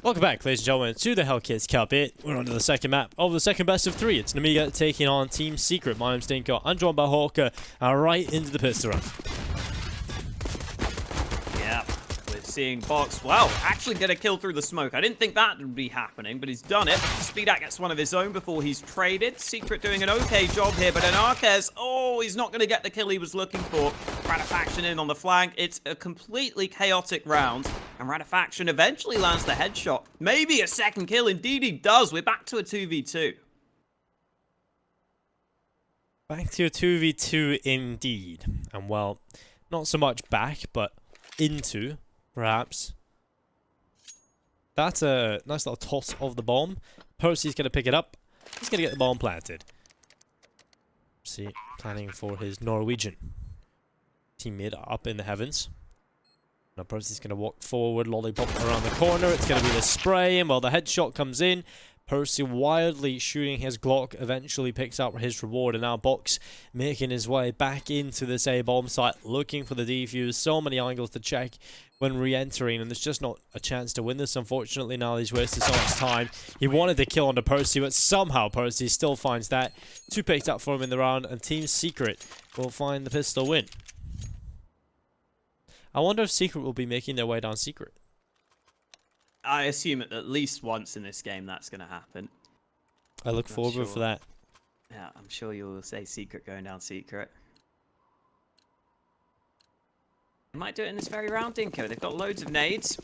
Welcome back, ladies and gentlemen, to the Hellcase Cup. We're on to the second map of the second best of three. It's Nemiga taking on Team Secret. My name's Dinko. I'm joined by Hawker, right into the pistol round. Yeah, we're seeing Box, wow, actually get a kill through the smoke. I didn't think that would be happening, but he's done it. Speedak gets one of his own before he's traded. Secret doing an okay job here, but anarkez, oh, he's not going to get the kill he was looking for. Ratifaction in on the flank. It's a completely chaotic round, and Ratifaction eventually lands the headshot. Maybe a second kill. Indeed he does. We're back to a 2v2. Back to a 2v2 indeed. And well, not so much back, but into, perhaps. That's a nice little toss of the bomb. Percy's going to pick it up. He's going to get the bomb planted. See, planning for his Norwegian teammate up in the heavens. Now Percy's going to walk forward, lollipop around the corner. It's going to be the spray, and while the headshot comes in, Percy wildly shooting his Glock eventually picks up his reward, and now Box making his way back into this A-bomb site, looking for the defuse. So many angles to check when re-entering, and there's just not a chance to win this, unfortunately. Now he's wasted so much time. He wanted to kill onto Percy, but somehow Percy still finds that. Two picked up for him in the round, and Team Secret will find the pistol win. I wonder if Secret will be making their way down Secret. I assume at least once in this game that's going to happen. I look forward for that. Yeah, I'm sure you'll say Secret going down Secret. They might do it in this very round, Dinko. They've got loads of nades.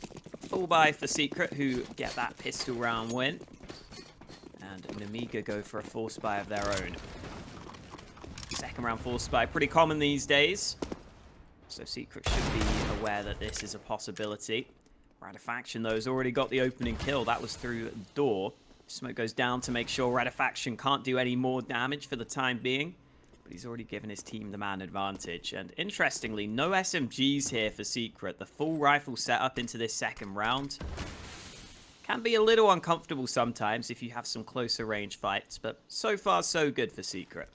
Full buy for Secret, who get that pistol round win. And Nemiga go for a force buy of their own. Second round force buy, pretty common these days. So Secret should be aware that this is a possibility. Ratifaction, though, has already got the opening kill. That was through the door. Smoke goes down to make sure Ratifaction can't do any more damage for the time being. But he's already given his team the man advantage. And interestingly, no SMGs here for Secret. The full rifle setup into this second round can be a little uncomfortable sometimes if you have some closer range fights. But so far, so good for Secret.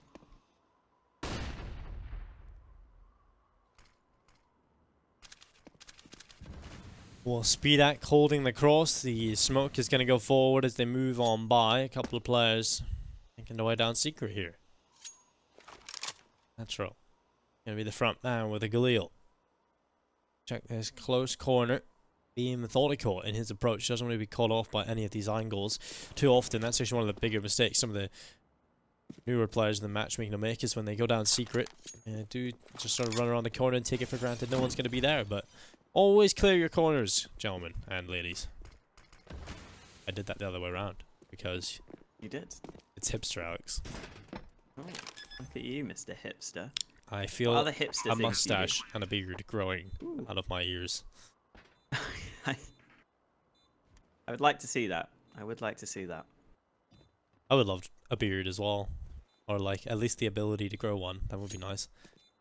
Well, Speedak holding the cross. The smoke is going to go forward as they move on by. A couple of players making their way down Secret here. Natural. Going to be the front man with a Galil. Check this close corner. Being methodical in his approach. Doesn't want to be caught off by any of these angles too often. That's actually one of the bigger mistakes. Some of the newer players in the matchmaking will make is when they go down Secret. And do just sort of run around the corner and take it for granted. No one's going to be there, but always clear your corners, gentlemen and ladies. I did that the other way around because You did? it's hipster, Alex. Oh, look at you, Mr. Hipster. I feel What other hipster a things mustache and a beard growing out of my ears. I would like to see that. I would like to see that. I would love a beard as well. Or like at least the ability to grow one. That would be nice.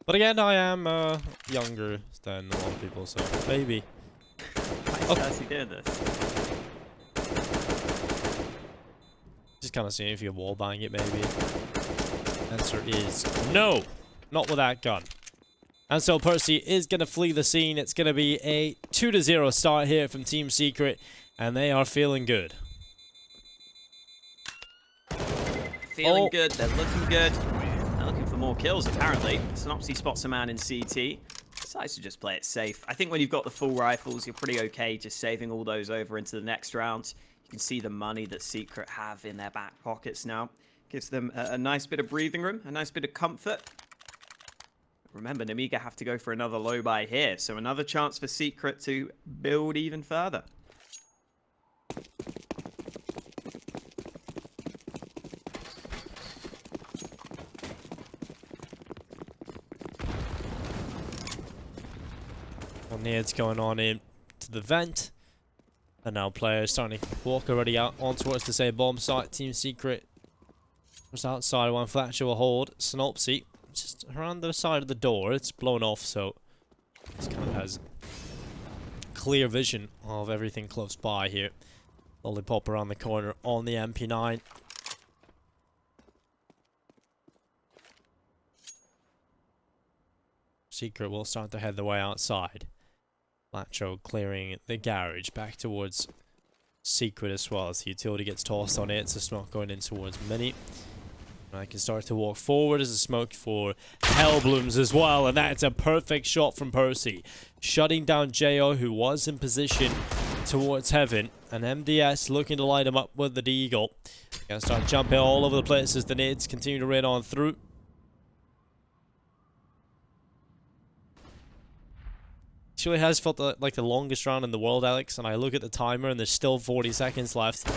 But again, I am younger than a lot of people, so maybe. Why is Percy doing this? Just kind of seeing if you wall bang it, maybe. Answer is no! Not with that gun. And so Percy is going to flee the scene. It's going to be a 2-0 start here from Team Secret, and they are feeling good. Feeling good, they're looking good. They're looking for more kills, apparently. Sinnopsyy spots a man in CT. Decides to just play it safe. I think when you've got the full rifles, you're pretty okay just saving all those over into the next round. You can see the money that Secret have in their back pockets now. Gives them a nice bit of breathing room, a nice bit of comfort. Remember, Nemiga have to go for another low buy here, so another chance for Secret to build even further. Nades going on in to the vent. And now players starting to walk already out on towards the same bomb site. Team Secret was outside one. Flatroo will hold. Sinnopsyy just around the side of the door. It's blown off, so this kind of has clear vision of everything close by here. Lollipop around the corner on the MP9. Secret will start to head the way outside. Flatroo clearing the garage back towards Secret as well, as the utility gets tossed on it. It's a smoke going in towards Mini. And I can start to walk forward as a smoke for Hell blooms as well, and that's a perfect shot from Percy, shutting down JO, who was in position towards Heaven, and MDS looking to light him up with the Deagle. Gonna start jumping all over the place as the nades continue to rain on through. Actually has felt like the longest round in the world, Alex, and I look at the timer and there's still 40 seconds left.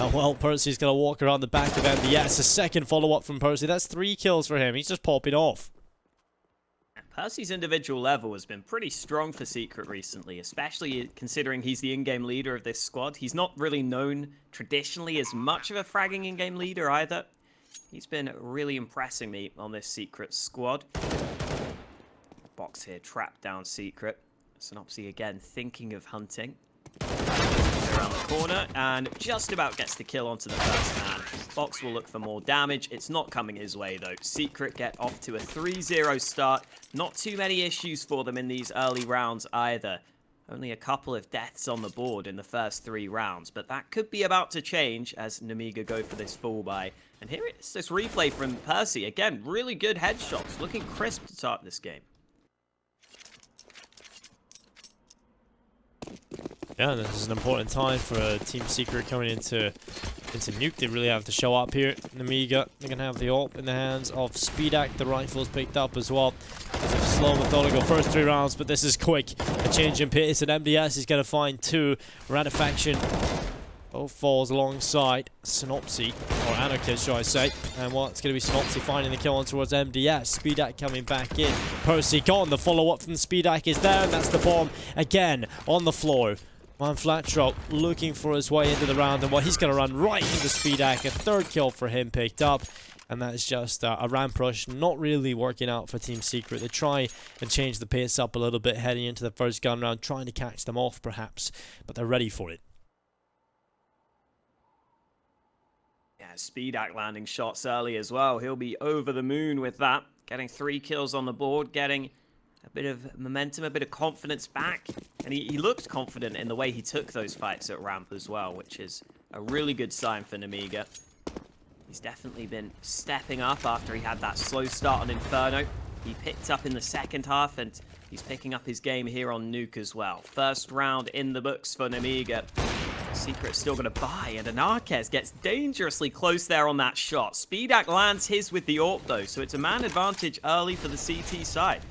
And well, Percy's gonna walk around the back of MDS. A second follow-up from Percy. That's 3 kills for him. He's just popping off. Percy's individual level has been pretty strong for Secret recently, especially considering he's the in-game leader of this squad. He's not really known traditionally as much of a fragging in-game leader either. He's been really impressing me on this Secret squad. Box here, trapped down Secret. Sinnopsyy again thinking of hunting. Around the corner and just about gets the kill onto the first man. Box will look for more damage. It's not coming his way though. Secret get off to a 3-0 start. Not too many issues for them in these early rounds either. Only a couple of deaths on the board in the first 3 rounds, but that could be about to change as Nemiga go for this full buy. And here it's this replay from Percy. Again, really good headshots, looking crisp to start this game. Yeah, this is an important time for Team Secret coming into Nuke. They really have to show up here. Nemiga, they're going to have the ult in the hands of Speedak. The rifle's picked up as well. It's a slow, methodical first 3 rounds, but this is quick. A change in pace, and MDS is going to find 2. Ratifaction both falls alongside Sinnopsyy, or anarkez, shall I say. And well, it's going to be Sinnopsyy finding the kill on towards MDS. Speedak coming back in. Percy gone. The follow-up from Speedak is there, and that's the bomb again on the floor. Flatroo looking for his way into the round, and well, he's going to run right into Speedak. A 3rd kill for him picked up, and that's just a ramp rush. Not really working out for Team Secret. They try and change the pace up a little bit heading into the first gun round, trying to catch them off perhaps, but they're ready for it. Yeah, Speedak landing shots early as well. He'll be over the moon with that. Getting 3 kills on the board, getting a bit of momentum, a bit of confidence back. And he looked confident in the way he took those fights at ramp as well, which is a really good sign for Nemiga. He's definitely been stepping up after he had that slow start on Inferno. He picked up in the second half, and he's picking up his game here on Nuke as well. First round in the books for Nemiga. Secret's still going to buy, and anarkez gets dangerously close there on that shot. Speedak lands his with the ult though, so it's a man advantage early for the CT side.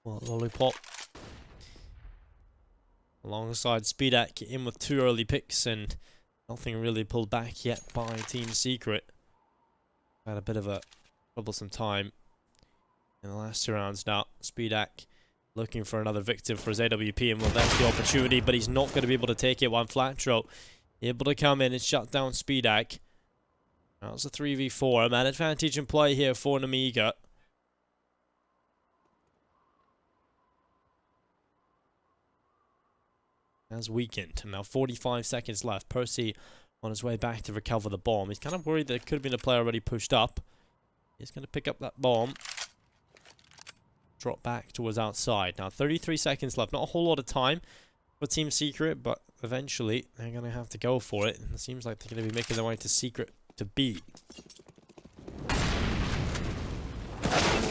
Well, Lollipop alongside Speedak in with 2 early picks, and nothing really pulled back yet by Team Secret. Had a bit of a troublesome time in the last 2 rounds now. Speedak looking for another victim for his AWP, and well, that's the opportunity, but he's not going to be able to take it. Flatroo able to come in and shut down Speedak. Now it's a 3v4. A man advantage in play here for Nemiga. Has weakened, and now 45 seconds left. Percy on his way back to recover the bomb. He's kind of worried there could have been a player already pushed up. He's going to pick up that bomb. Drop back towards outside. Now 33 seconds left. Not a whole lot of time for Team Secret, but eventually they're going to have to go for it. And it seems like they're going to be making their way to Secret to B.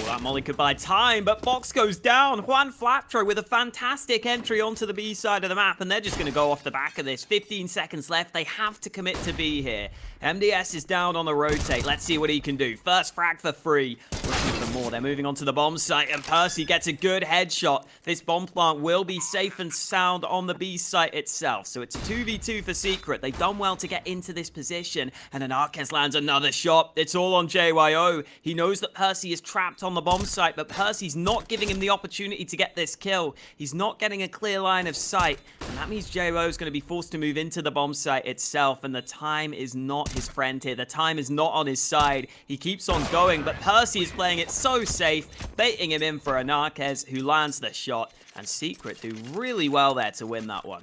That molly could buy time, but Box goes down. Flatroo with a fantastic entry onto the B side of the map, and they're just going to go off the back of this. 15 seconds left. They have to commit to B here. MDS is down on the rotate. Let's see what he can do. First frag for free. Looking for more. They're moving on to the bomb site, and Percy gets a good headshot. This bomb plant will be safe and sound on the B site itself. So it's 2v2 for Secret. They've done well to get into this position, and anarkez lands another shot. It's all on JYO. He knows that Percy is trapped on the bomb site, but Percy's not giving him the opportunity to get this kill. He's not getting a clear line of sight, and that means JYO is going to be forced to move into the bomb site itself, and the time is not his friend here. The time is not on his side. He keeps on going, but Percy is playing it so safe, baiting him in for anarkez, who lands the shot, and Secret do really well there to win that one.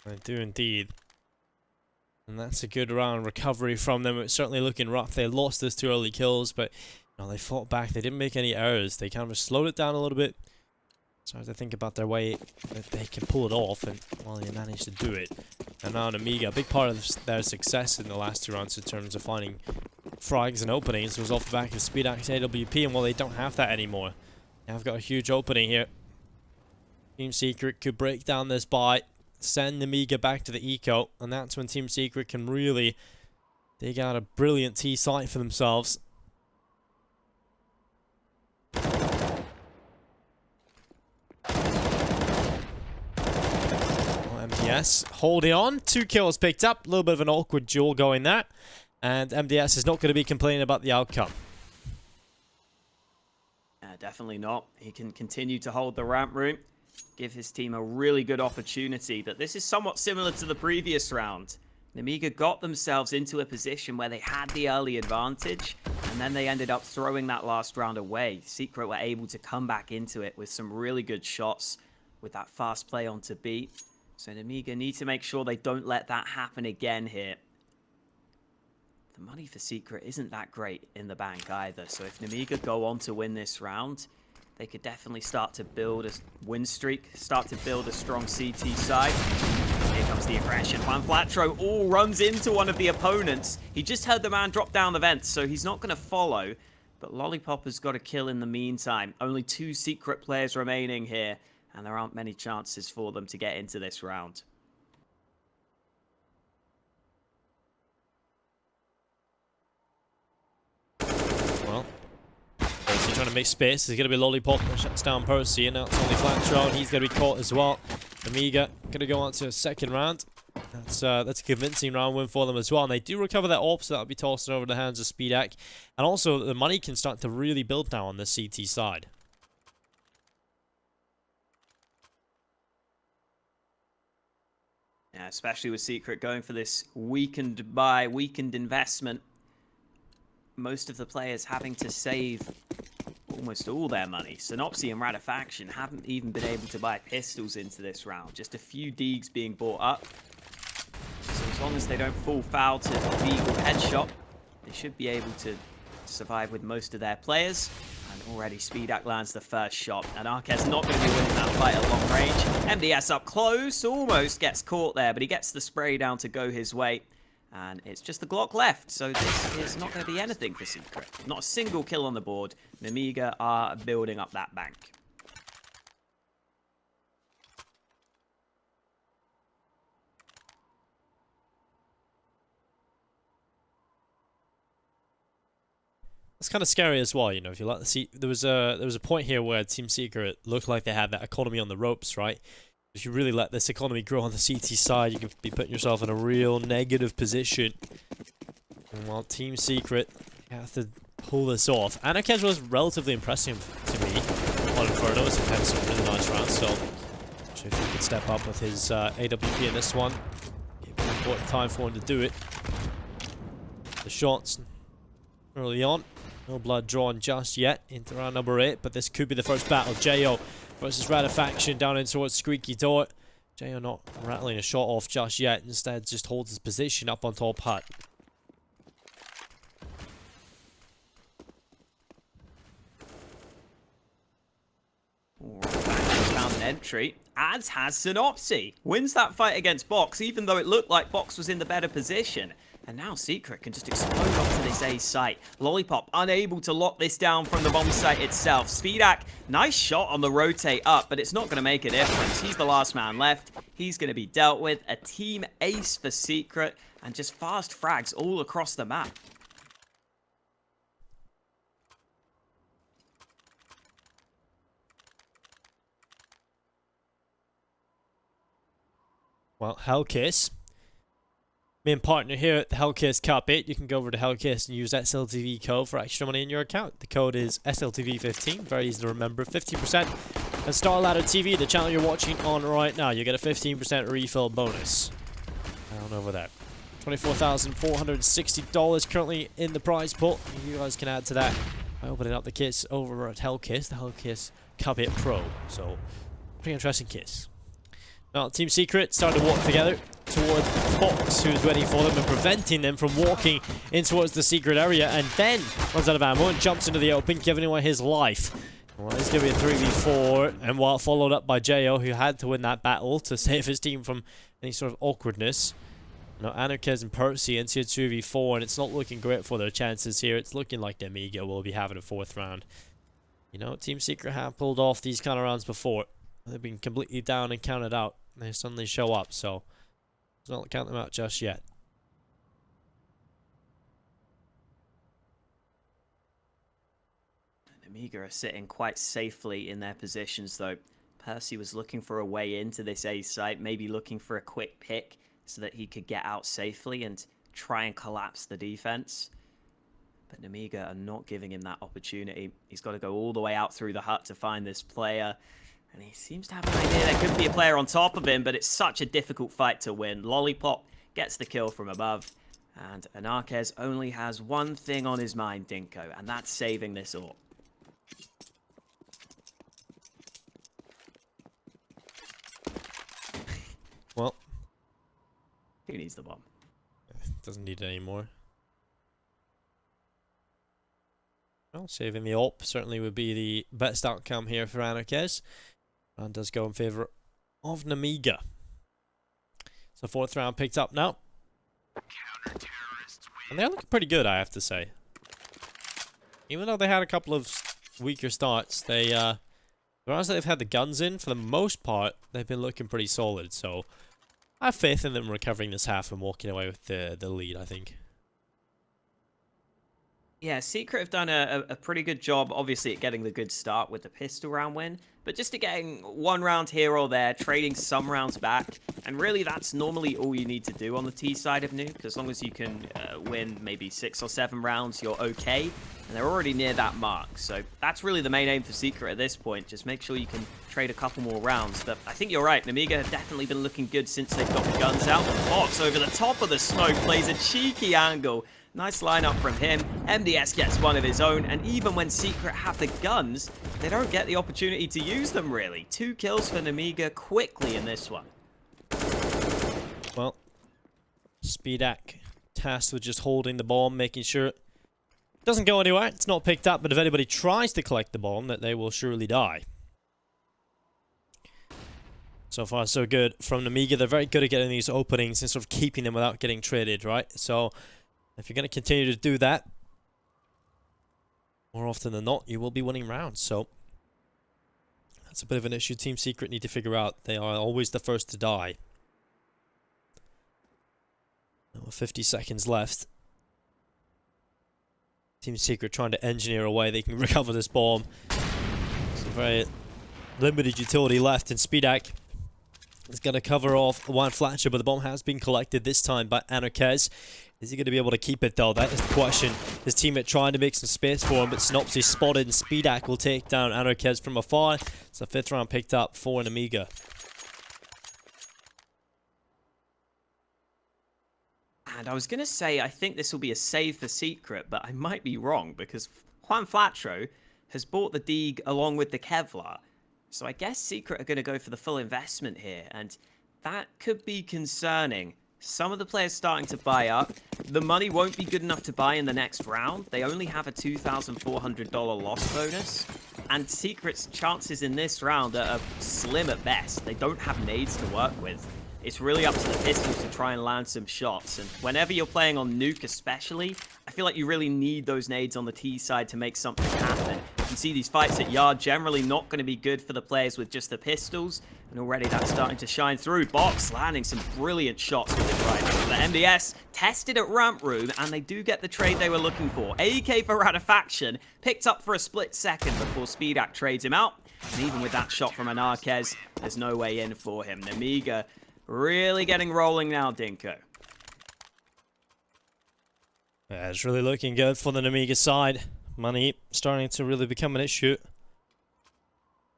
I do indeed. And that's a good round recovery from them. It's certainly looking rough. They lost those 2 early kills, but they fought back. They didn't make any errors. They kind of slowed it down a little bit. Started to think about their way that they can pull it off, and well, they managed to do it. And now Nemiga, a big part of their success in the last 2 rounds in terms of finding frags and openings was off the back of SpeedAxe AWP, and well, they don't have that anymore. They've got a huge opening here. Team Secret could break down this buy, send Nemiga back to the eco, and that's when Team Secret can really dig out a brilliant T site for themselves. MDS holding on, 2 kills picked up, a little bit of an awkward duel going there, and MDS is not going to be complaining about the outcome. Definitely not. He can continue to hold the ramp room, give his team a really good opportunity. But this is somewhat similar to the previous round. Nemiga got themselves into a position where they had the early advantage, and then they ended up throwing that last round away. Secret were able to come back into it with some really good shots, with that fast play onto B. So Nemiga need to make sure they don't let that happen again here. The money for Secret isn't that great in the bank either. So if Nemiga go on to win this round, they could definitely start to build a win streak, start to build a strong CT side. Here comes the aggression. Flatroo all runs into one of the opponents. He just heard the man drop down the vents, so he's not going to follow. But Lollipop has got a kill in the meantime. Only 2 Secret players remaining here, and there aren't many chances for them to get into this round. Well, Percy trying to make space. There's going to be Lollipop that shuts down Percy, and now it's only Flatroo, and he's going to be caught as well. Nemiga going to go on to a second round. That's a convincing round win for them as well, and they do recover that AWP, so that'll be tossed over the hands of SpeedAxe. And also, the money can start to really build now on the CT side. Yeah, especially with Secret going for this weakened buy, weakened investment. Most of the players having to save almost all their money. Sinnopsyy and Radifaction haven't even been able to buy pistols into this round. Just a few Deegs being bought up. So as long as they don't fall foul to Deeg or Headshot, they should be able to survive with most of their players. And already SpeedAxe lands the first shot. And anarkez not going to be winning that fight at long range. MDS up close, almost gets caught there, but he gets the spray down to go his way. And it's just the Glock left, so this is not going to be anything for Secret. Not a single kill on the board. Nemiga are building up that bank. It's kind of scary as well, you know. If you like to see, there was a point here where Team Secret looked like they had that economy on the ropes, right? If you really let this economy grow on the CT side, you could be putting yourself in a real negative position. And while Team Secret have to pull this off, anarkez was relatively impressive to me on Inferno. He's had some really nice rounds, so if he could step up with his AWP in this one, it'd be an important time for him to do it. The shots early on. No blood drawn just yet into round number 8, but this could be the first battle. Jo versus Radifaction down in towards Squeaky Door. Jo not rattling a shot off just yet, instead just holds his position up on top hut. Found an entry, as has Sinnopsyy. Wins that fight against Box, even though it looked like Box was in the better position. And now Secret can just explode onto this A site. Lollipop unable to lock this down from the bomb site itself. SpeedAxe, nice shot on the rotate up, but it's not going to make a difference. He's the last man left. He's going to be dealt with. A team ace for Secret, and just fast frags all across the map. Well, Hellcase, main partner here at the Hellcase Cup 8. You can go over to Hellcase and use SLTV code for extra money in your account. The code is SLTV15, very easy to remember. 50%. And StarLadder TV, the channel you're watching on right now, you get a 15% refill bonus. Down over there. $24,460 currently in the prize pool. You guys can add to that by opening up the kits over at Hellcase, the Hellcase Cup 8 Pro. So, pretty interesting kits. Now, Team Secret started to walk together towards Fox, who's ready for them and preventing them from walking in towards the secret area, and then runs out of ammo and jumps into the open, giving away his life. Well, it's going to be a 3v4, and while followed up by Jo, who had to win that battle to save his team from any sort of awkwardness. Now, anarkez and Percy into a 2v4, and it's not looking great for their chances here. It's looking like Nemiga will be having a 4th round. You know, Team Secret have pulled off these kind of rounds before. They've been completely down and counted out. They suddenly show up, so let's not count them out just yet. Nemiga are sitting quite safely in their positions, though. Percy was looking for a way into this A site, maybe looking for a quick pick so that he could get out safely and try and collapse the defense. But Nemiga are not giving him that opportunity. He's got to go all the way out through the hut to find this player. And he seems to have an idea there could be a player on top of him, but it's such a difficult fight to win. Lollipop gets the kill from above. And anarkez only has one thing on his mind, Dinko, and that's saving this AWP. Well, Who needs the bomb? Doesn't need it anymore. Well, saving the AWP certainly would be the best outcome here for anarkez. And does go in favour of Nemiga. So 4th round picked up now. And they're looking pretty good, I have to say. Even though they had a couple of weaker starts, the rounds that they've had the guns in, for the most part, they've been looking pretty solid. So I have faith in them recovering this half and walking away with the lead, I think. Yeah, Secret have done a pretty good job, obviously, at getting the good start with the pistol round win. But just to getting one round here or there, trading some rounds back. And really, that's normally all you need to do on the T side of Nuke. As long as you can win maybe 6 or 7 rounds, you're okay. And they're already near that mark. So that's really the main aim for Secret at this point. Just make sure you can trade a couple more rounds. But I think you're right. Nemiga have definitely been looking good since they've got the guns out. And Fox over the top of the smoke plays a cheeky angle. Nice lineup from him. MDS gets one of his own, and even when Secret have the guns, they don't get the opportunity to use them, really. 2 kills for Nemiga quickly in this one. Well, Speedak tasked with just holding the bomb, making sure it doesn't go anywhere. It's not picked up, but if anybody tries to collect the bomb, that they will surely die. So far, so good from Nemiga. They're very good at getting these openings and sort of keeping them without getting traded, right? So if you're going to continue to do that, more often than not, you will be winning rounds. So that's a bit of an issue Team Secret need to figure out. They are always the first to die. Now, 50 seconds left. Team Secret trying to engineer a way they can recover this bomb. It's a very limited utility left, and Speedak is going to cover off one Flatroo, but the bomb has been collected this time by anarkez. Is he going to be able to keep it, though? That is the question. His teammate trying to make some space for him, but Sinnopsyy spotted, and Speedak will take down anarkez from afar. It's a 5th round picked up for Nemiga. And I was going to say, I think this will be a save for Secret, but I might be wrong, because Juan Flatroo has bought the Deeg along with the Kevlar. So I guess Secret are going to go for the full investment here, and that could be concerning. Some of the players starting to buy up. The money won't be good enough to buy in the next round. They only have a $2,400 loss bonus. And Secret's chances in this round are slim at best. They don't have nades to work with. It's really up to the pistols to try and land some shots. And whenever you're playing on Nuke especially, I feel like you really need those nades on the T side to make something happen. You can see these fights at Yard generally not going to be good for the players with just the pistols. And already that's starting to shine through. Box landing some brilliant shots with it right now. The MDS tested at Ramp Room, and they do get the trade they were looking for. AK for Ratifaction picked up for a split second before Speedak trades him out. And even with that shot from anarkez, there's no way in for him. Nemiga really getting rolling now, Dinko. Yeah, it's really looking good for the Nemiga side. Money starting to really become an issue.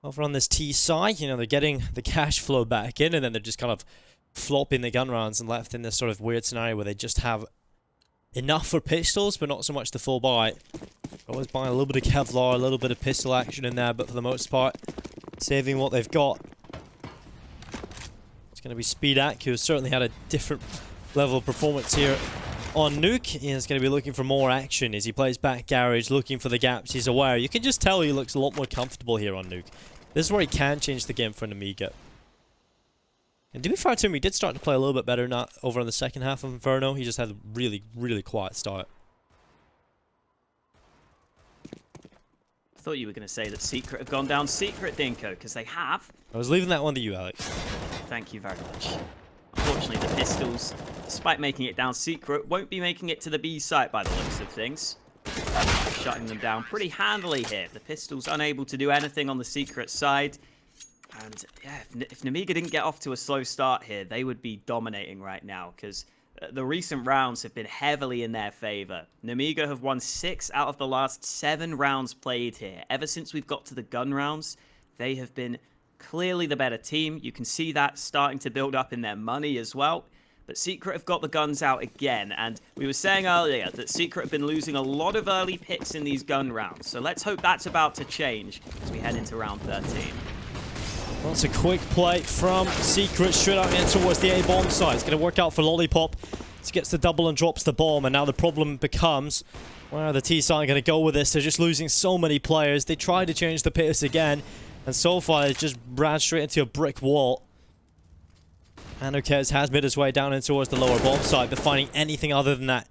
Over on this T side, you know, they're getting the cash flow back in, and then they're just kind of flopping the gun rounds and left in this sort of weird scenario where they just have enough for pistols, but not so much the full buy. Always buying a little bit of Kevlar, a little bit of pistol action in there, but for the most part, saving what they've got. It's going to be Speedak, who certainly had a different level of performance here on Nuke. He's going to be looking for more action as he plays back garage, looking for the gaps. He's aware. You can just tell he looks a lot more comfortable here on Nuke. This is where he can change the game for Nemiga. And to be fair to him, he did start to play a little bit better not over in the second half of Inferno. He just had a really, really quiet start. I thought you were going to say that Secret have gone down Secret, Dinko, because they have. I was leaving that one to you, Alex. Thank you very much. Unfortunately, the Pistols, despite making it down Secret, won't be making it to the B site by the looks of things. Shutting them down pretty handily here. The Pistols unable to do anything on the Secret side. And yeah, if Nemiga didn't get off to a slow start here, they would be dominating right now, because the recent rounds have been heavily in their favor. Nemiga have won 6 out of the last 7 rounds played here. Ever since we've got to the gun rounds, they have been clearly the better team. You can see that starting to build up in their money as well. But Secret have got the guns out again, and we were saying earlier that Secret have been losing a lot of early picks in these gun rounds. So let's hope that's about to change as we head into round 13. Well, it's a quick play from Secret straight out in towards the A-bomb side. It's going to work out for Lollipop. He gets the double and drops the bomb, and now the problem becomes, where are the T side going to go with this? They're just losing so many players. They try to change the pace again, and so far it just ran straight into a brick wall. Anarkez has made his way down in towards the lower bomb side, but finding anything other than that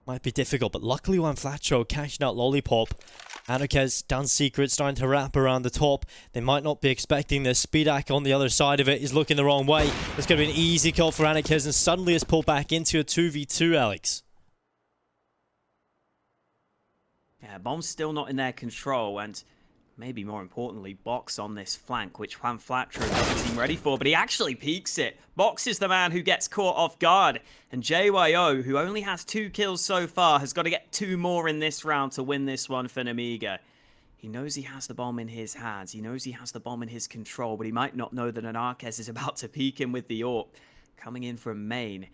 might be difficult. But luckily when Flatroo catching out Lollipop, anarkez down Secret, starting to wrap around the top. They might not be expecting this. Speedak on the other side of it is looking the wrong way. It's going to be an easy kill for anarkez, and suddenly it's pulled back into a 2v2, Alex. Yeah, bomb's still not in their control, and maybe more importantly, Box on this flank, which Juan Flatroo doesn't seem ready for, but he actually peeks it. Box is the man who gets caught off guard, and JYO, who only has 2 kills so far, has got to get 2 more in this round to win this one for Nemiga. He knows he has the bomb in his hands, he knows he has the bomb in his control, but he might not know that anarkez is about to peek him with the AWP. Coming in from main,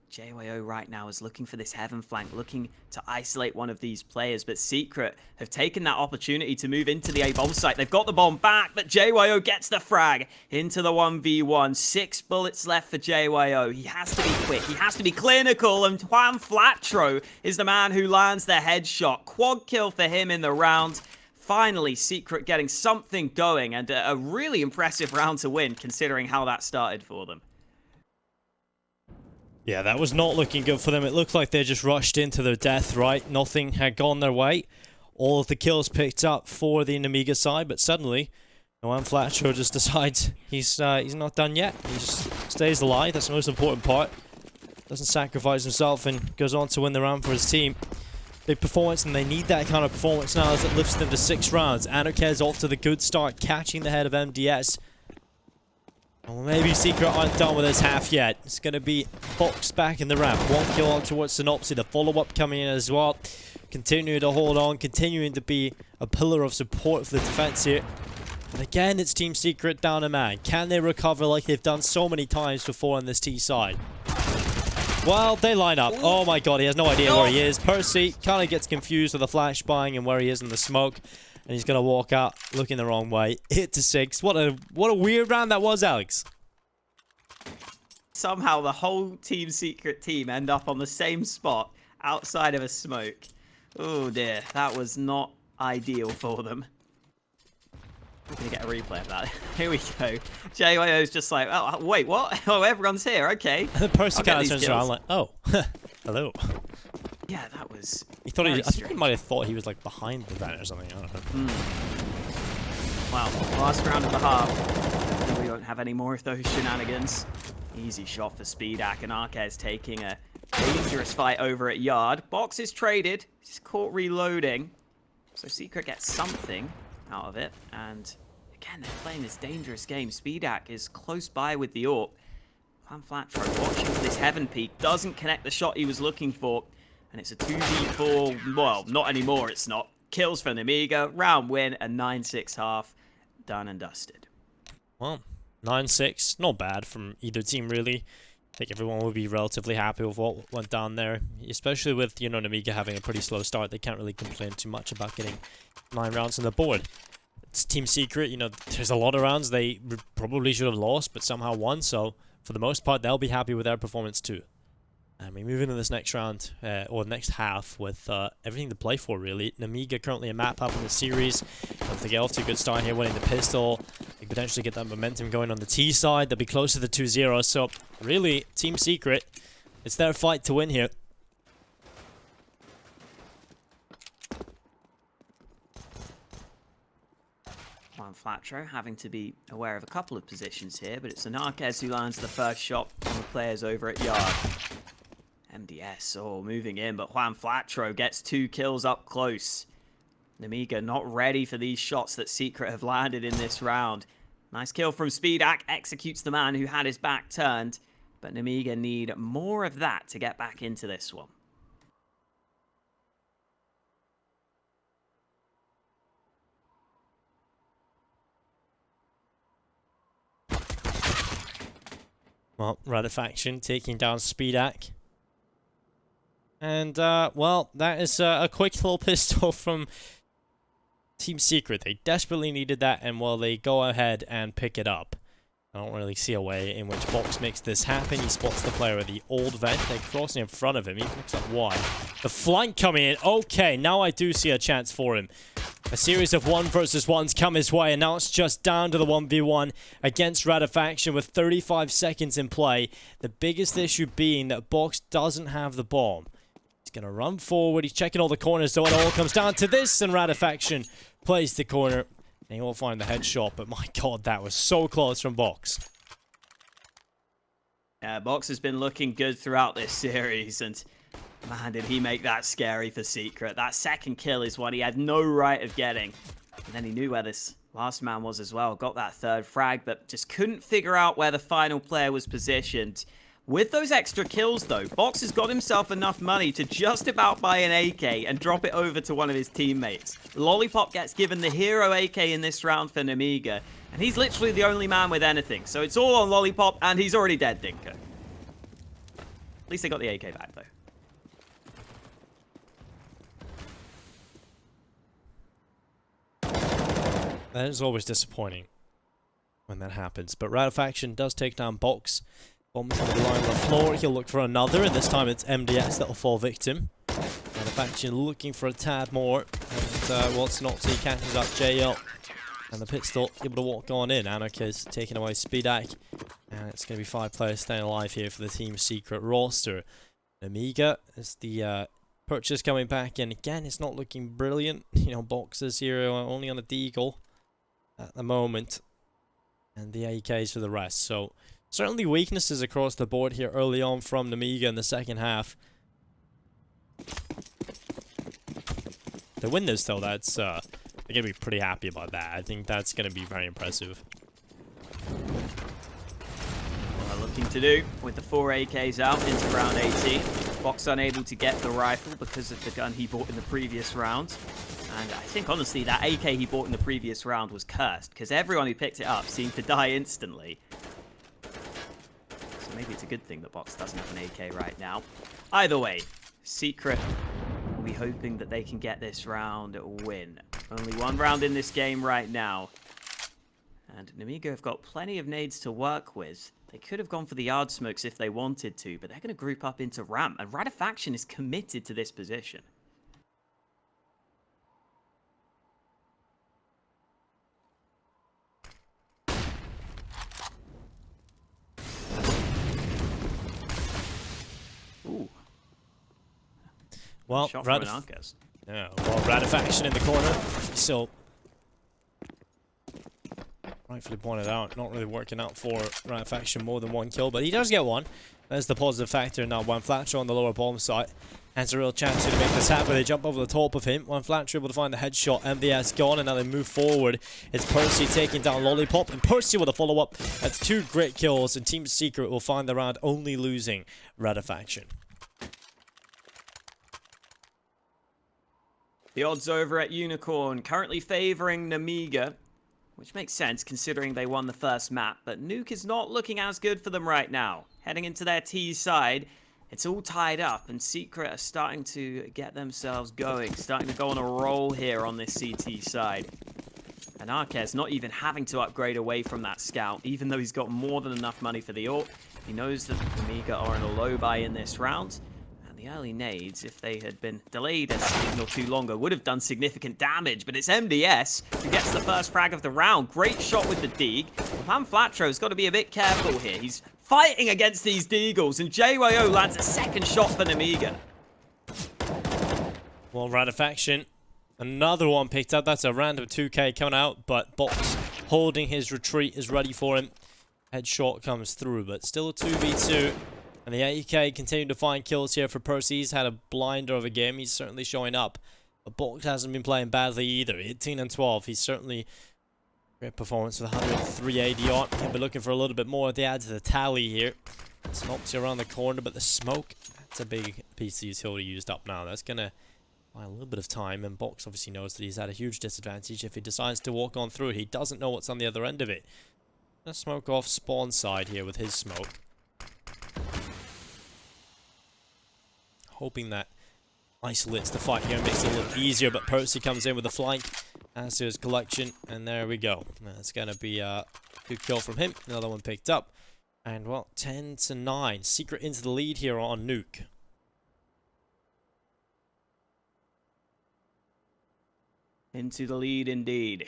JYO right now is looking for this heaven flank, looking to isolate one of these players, but Secret have taken that opportunity to move into the A-bomb site. They've got the bomb back, but JYO gets the frag into the 1v1. 6 bullets left for JYO. He has to be quick, he has to be clinical, and Juan Flatroo is the man who lands the headshot. Quad kill for him in the round. Finally, Secret getting something going, and a really impressive round to win, considering how that started for them. Yeah, that was not looking good for them. It looked like they just rushed into their death, right? Nothing had gone their way. All of the kills picked up for the Nemiga side, but suddenly, Juan Flatroo just decides he's not done yet. He just stays alive. That's the most important part. Doesn't sacrifice himself and goes on to win the round for his team. Big performance, and they need that kind of performance now as it lifts them to 6 rounds. anarkez off to the good start, catching the head of MDS. Well, maybe Secret aren't done with this half yet. It's going to be Box back in the ramp. 1 kill on towards Sinnopsyy. The follow-up coming in as well. Continuing to hold on. Continuing to be a pillar of support for the defense here. And again, it's Team Secret down a man. Can they recover like they've done so many times before on this T side? Well, they line up. Oh my god, he has no idea where he is. Percy kind of gets confused with the flashbang and where he is in the smoke. And he's going to walk out looking the wrong way. Hit to 6. What a weird round that was, Alex. Somehow the whole Team Secret team end up on the same spot outside of a smoke. Oh dear, that was not ideal for them. We're going to get a replay of that. Here we go. JYO's just like, oh, wait, what? Oh, everyone's here, okay. The person kind of turns around like, oh, hello. Yeah, that was. He thought I think he might have thought he was like behind the vent or something. I don't know. Wow, last round of the half. We won't have any more of those shenanigans. Easy shot for Speedak, and anarkez taking a dangerous fight over at Yard. Box is traded. He's caught reloading. So Secret gets something out of it. And again, they're playing this dangerous game. Speedak is close by with the AWP. Juan Flatroo watching for this heaven peak. Doesn't connect the shot he was looking for. And it's a 2v4, well, not anymore, it's not. Kills for Nemiga, round win, a 9-6 half, done and dusted. Well, 9-6, not bad from either team, really. I think everyone will be relatively happy with what went down there, especially with, you know, Nemiga having a pretty slow start. They can't really complain too much about getting 9 rounds on the board. It's Team Secret, you know, there's a lot of rounds they probably should have lost, but somehow won, so for the most part, they'll be happy with their performance too. And we move into this next round, or next half, with everything to play for, really. Nemiga currently a map up in the series. If they get off to a good start here, winning the pistol, they could potentially get that momentum going on the T side. They'll be close to the 2-0, so really, Team Secret, it's their fight to win here. Flatroo having to be aware of a couple of positions here, but it's anarkez who lands the first shot on the players over at Yard. MDS, moving in, but Flatroo gets 2 kills up close. Nemiga not ready for these shots that Secret have landed in this round. Nice kill from speedAk, executes the man who had his back turned, but Nemiga need more of that to get back into this one. Well, Radefaction taking down speedAk. And, well, that is a quick little pistol from Team Secret. They desperately needed that, and, well, they go ahead and pick it up. I don't really see a way in which Box makes this happen. He spots the player at the old vent. They're crossing in front of him. He looks like why. The flank coming in. Okay, now I do see a chance for him. A series of 1 versus 1s come his way, and now it's just down to the 1v1 against Radefaction with 35 seconds in play. The biggest issue being that Box doesn't have the bomb. He's going to run forward. He's checking all the corners, so it all comes down to this, and Radefaction plays the corner. And he will find the headshot, but my god, that was so close from Box. Yeah, Box has been looking good throughout this series, and man, did he make that scary for Secret. That second kill is one he had no right of getting. And then he knew where this last man was as well. Got that third frag, but just couldn't figure out where the final player was positioned. With those extra kills, though, Box has got himself enough money to just about buy an AK and drop it over to one of his teammates. Lollipop gets given the hero AK in this round for Nemiga, and he's literally the only man with anything. So it's all on Lollipop, and he's already dead, Dinko. At least they got the AK back, though. That is always disappointing when that happens. But Radefaction does take down Box. Bombs on the line on the floor. He'll look for another, and this time it's MDS that'll fall victim. Radefaction looking for a tad more. And, well, Sinnopsyy catches up JL. And the pistol able to walk on in. anarkez taking away speedAk. And it's going to be 5 players staying alive here for the Team Secret roster. Nemiga is the purchase coming back in. Again, it's not looking brilliant. You know, Boxes here only on a deagle at the moment. And the AKs for the rest. So, certainly weaknesses across the board here early on from Nemiga in the second half. To win this, though, that's they're going to be pretty happy about that. I think that's going to be very impressive. What they're looking to do with the 4 AKs out into round 18. Box unable to get the rifle because of the gun he bought in the previous round. And I think, honestly, that AK he bought in the previous round was cursed, because everyone who picked it up seemed to die instantly. So maybe it's a good thing that Box doesn't have an AK right now. Either way, Secret will be hoping that they can get this round a win. Only 1 round in this game right now. And Nemiga have got plenty of nades to work with. They could have gone for the yard smokes if they wanted to, but they're going to group up into ramp. And Radefaction is committed to this position. Ooh. Well, shot from anarkez. Yeah, well, Radefaction in the corner. So, rightfully pointed out, not really working out for Radefaction more than 1 kill, but he does get 1. There's the positive factor now. Flatroo on the lower bomb site has a real chance to make this happen. They jump over the top of him. Flatroo able to find the headshot. MVS gone, and now they move forward. It's Percy taking down Lollipop, and Percy with a follow-up. That's 2 great kills, and Team Secret will find the round only losing Radefaction. The odds over at Unicorn currently favoring Nemiga, which makes sense considering they won the first map, but Nuke is not looking as good for them right now. Heading into their T side, it's all tied up, and Secret are starting to get themselves going, starting to go on a roll here on this CT side. anarkez not even having to upgrade away from that scout, even though he's got more than enough money for the ult. He knows that Nemiga are in a low buy in this round. And the early nades, if they had been delayed a second or two longer, would have done significant damage. But it's MDS who gets the first frag of the round. Great shot with the Deeg. Flatro's got to be a bit careful here. He's fighting against these Deagles, and JYO lands a second shot for Nemiga. Well, Radifaction, another one picked up. That's a random 2K coming out, but Box holding his retreat is ready for him. Headshot comes through, but still a 2v2. And the AK continued to find kills here for Percy. He's had a blinder of a game. He's certainly showing up. But Box hasn't been playing badly either. 18 and 12. He's certainly great performance with 103 ADR. He'll be looking for a little bit more at the add to the tally here. Sinnopsyy around the corner, but the smoke, that's a big piece of utility used up now. That's going to buy a little bit of time. And Box obviously knows that he's at a huge disadvantage if he decides to walk on through it. He doesn't know what's on the other end of it. Gonna smoke off spawn side here with his smoke. Hoping that isolates the fight here and makes it a little easier, but Percy comes in with a flank, adds to his collection, and there we go. That's gonna be a good kill from him. Another one picked up. And well, 10 to 9. Secret into the lead here on Nuke. Into the lead indeed.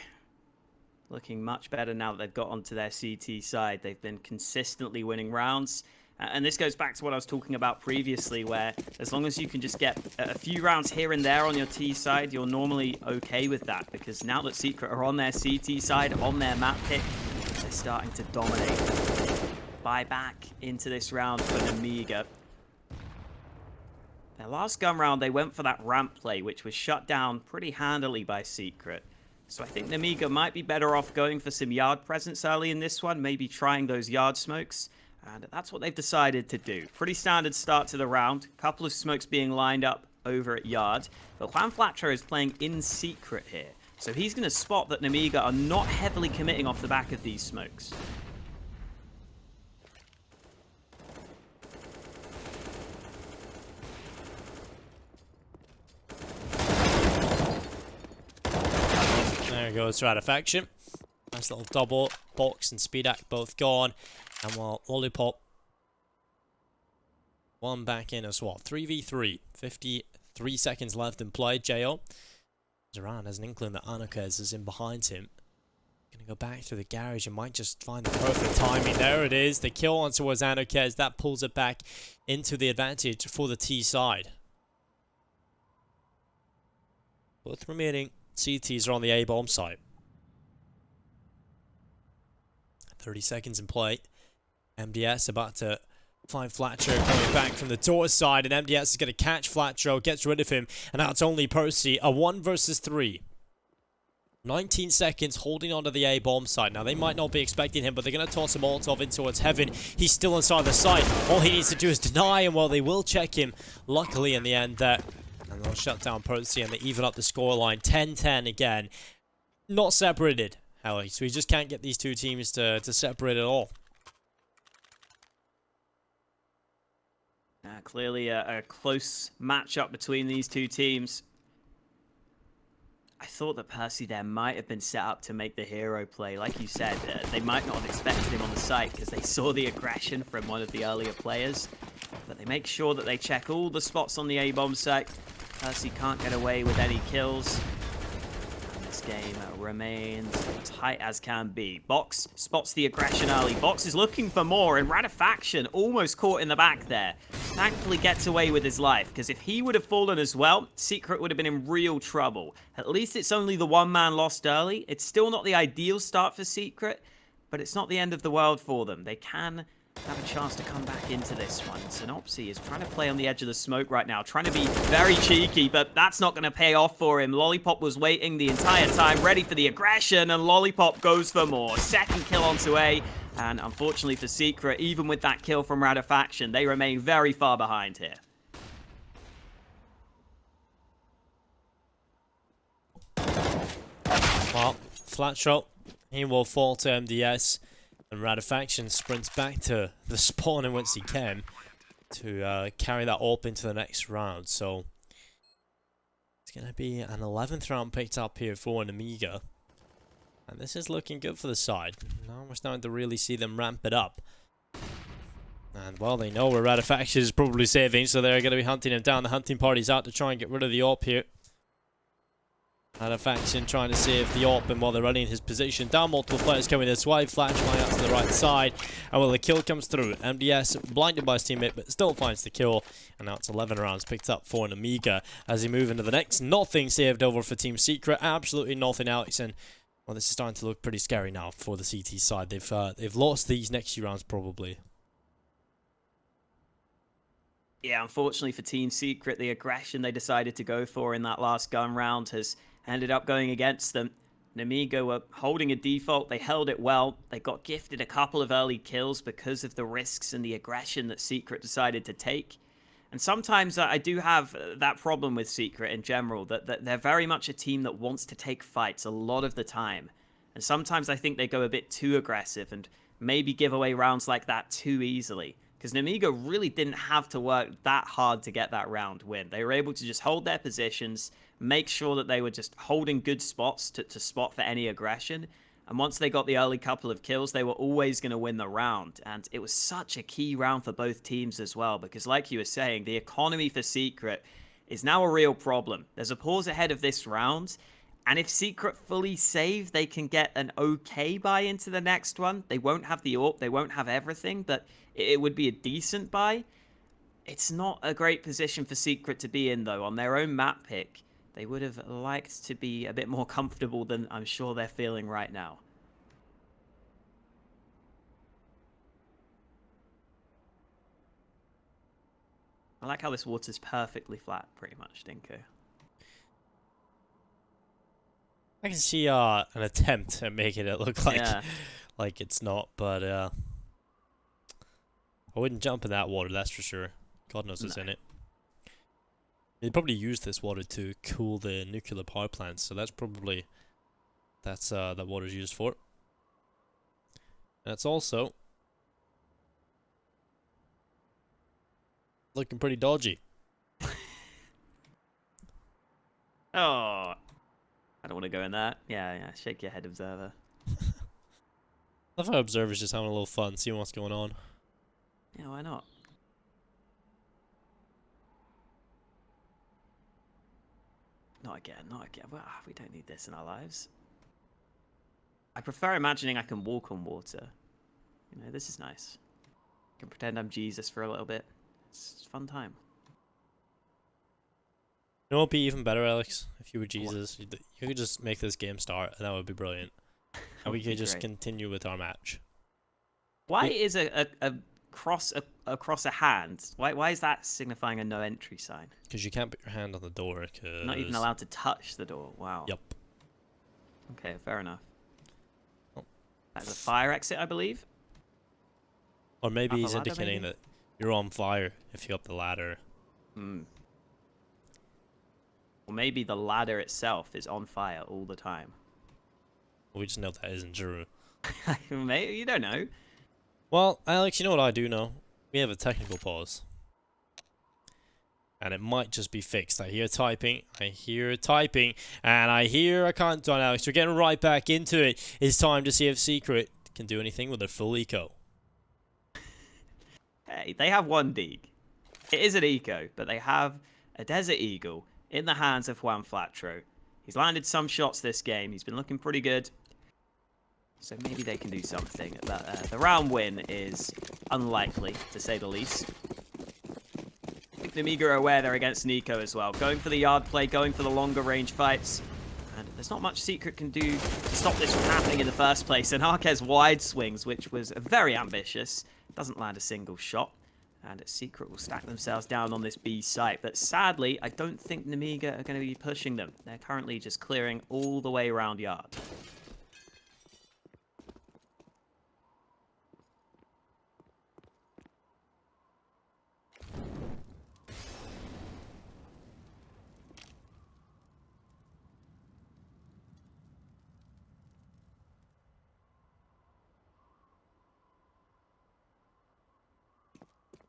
Looking much better now that they've got onto their CT side. They've been consistently winning rounds. And this goes back to what I was talking about previously, where as long as you can just get a few rounds here and there on your T side, you're normally okay with that. Because now that Secret are on their CT side, on their map pick, they're starting to dominate. Buy back into this round for Nemiga. Their last gun round, they went for that ramp play, which was shut down pretty handily by Secret. So I think Nemiga might be better off going for some yard presence early in this one, maybe trying those yard smokes. And that's what they've decided to do. Pretty standard start to the round. Couple of smokes being lined up over at yard. But Flatroo is playing in secret here. So he's going to spot that Nemiga are not heavily committing off the back of these smokes. There goes Radifaction. Nice little double. Box and Speedak both gone. And well, Lollipop. One back in as well. 3v3. 53 seconds left in play. JO. Zaran has an inkling that anarkez is in behind him. Gonna go back through the garage and might just find the perfect timing. There it is. The kill on towards anarkez. That pulls it back into the advantage for the T side. Both remaining CTs are on the A-bomb site. 30 seconds in play. MDS about to find Flatroo coming back from the door side, and MDS is going to catch Flatroo, gets rid of him, and now it's only Percy. A 1 versus 3. 19 seconds holding onto the A-bomb site. Now, they might not be expecting him, but they're going to toss a Molotov in towards heaven. He's still inside the site. All he needs to do is deny, and well, they will check him. Luckily, in the end, that. And they'll shut down Percy, and they even up the scoreline. 10-10 again. Not separated, Helly. So we just can't get these two teams to separate at all. Clearly a close matchup between these two teams. I thought that Percy there might have been set up to make the hero play. Like you said, they might not have expected him on the site because they saw the aggression from one of the earlier players. But they make sure that they check all the spots on the A-bomb site. Percy can't get away with any kills. And this game remains tight as can be. Box spots the aggression early. Box is looking for more, and Radifaction almost caught in the back there. Thankfully gets away with his life, because if he would have fallen as well, Secret would have been in real trouble. At least it's only the one man lost early. It's still not the ideal start for Secret, but it's not the end of the world for them. They can have a chance to come back into this one. Sinnopsyy is trying to play on the edge of the smoke right now, trying to be very cheeky, but that's not going to pay off for him. Lollipop was waiting the entire time, ready for the aggression, and Lollipop goes for more. Second kill onto A, and unfortunately for Secret, even with that kill from Radifaction, they remain very far behind here. Well, Flatroo, he will fall to MDS. And Radifaction sprints back to the spawn in which he came to carry that up into the next round. So it's going to be an 11th round picked up here for Nemiga. And this is looking good for the side. Now we're starting to really see them ramp it up. And, well, they know where Ratifaction is probably saving, so they're going to be hunting him down. The hunting party's out to try and get rid of the AWP here. Ratifaction trying to save the AWP, and while they're running his position down, multiple players coming this way. Flash flying out to the right side, and well, the kill comes through. MDS blinded by his teammate, but still finds the kill. And now it's 11 rounds picked up for Nemiga as he move into the next. Nothing saved over for Team Secret. Absolutely nothing, Alex. And, well, this is starting to look pretty scary now for the CT side. They've lost these next few rounds probably. Yeah, unfortunately for Team Secret, the aggression they decided to go for in that last gun round has ended up going against them. Nemiga were holding a default. They held it well. They got gifted a couple of early kills because of the risks and the aggression that Secret decided to take. And sometimes I do have that problem with Secret in general, that they're very much a team that wants to take fights a lot of the time. And sometimes I think they go a bit too aggressive and maybe give away rounds like that too easily. Because Nemiga really didn't have to work that hard to get that round win. They were able to just hold their positions, make sure that they were just holding good spots to spot for any aggression. And once they got the early couple of kills, they were always going to win the round. And it was such a key round for both teams as well. Because like you were saying, the economy for Secret is now a real problem. There's a pause ahead of this round. And if Secret fully save, they can get an okay buy into the next one. They won't have the AWP, they won't have everything, but it would be a decent buy. It's not a great position for Secret to be in, though. On their own map pick, they would have liked to be a bit more comfortable than I'm sure they're feeling right now. I like how this water's perfectly flat, pretty much, Dinko. I can see an attempt at making it look like like it's not, but I wouldn't jump in that water, that's for sure. God knows what's in it. They probably use this water to cool the nuclear power plants, so that's probably that water's used for. That's also looking pretty dodgy. Oh, I don't want to go in that. Yeah, shake your head, Observer. I love how Observer's just having a little fun, seeing what's going on. Yeah, why not? Not again, not again. Well, we don't need this in our lives. I prefer imagining I can walk on water. You know, this is nice. I can pretend I'm Jesus for a little bit. It's a fun time. You know what would be even better, Alex? If you were Jesus, you could just make this game start, and that would be brilliant. And we could just continue with our match. Why is a cross across a hand? Why is that signifying a no entry sign? Because you can't put your hand on the door. Cause... Not even allowed to touch the door. Wow. Yep. Okay, fair enough. Oh. That's a fire exit, I believe. Or maybe he's indicating that you're on fire if you up the ladder. Hmm. Or maybe the ladder itself is on fire all the time. We just know that isn't true. Maybe, you don't know. Well, Alex, you know what I do know? We have a technical pause. And it might just be fixed. I hear typing, and I hear a countdown, Alex. We're getting right back into it. It's time to see if Secret can do anything with their full eco. Hey, they have one Deeg. It is an eco, but they have a Desert Eagle in the hands of Juan Flatroo. He's landed some shots this game. He's been looking pretty good. So maybe they can do something. The round win is unlikely, to say the least. I think Nemiga are aware they're against Nico as well. Going for the yard play, going for the longer range fights. And there's not much Secret can do to stop this from happening in the first place. And anarkez wide swings, which was very ambitious. Doesn't land a single shot. And Secret will stack themselves down on this B site. But sadly, I don't think Nemiga are going to be pushing them. They're currently just clearing all the way around yard.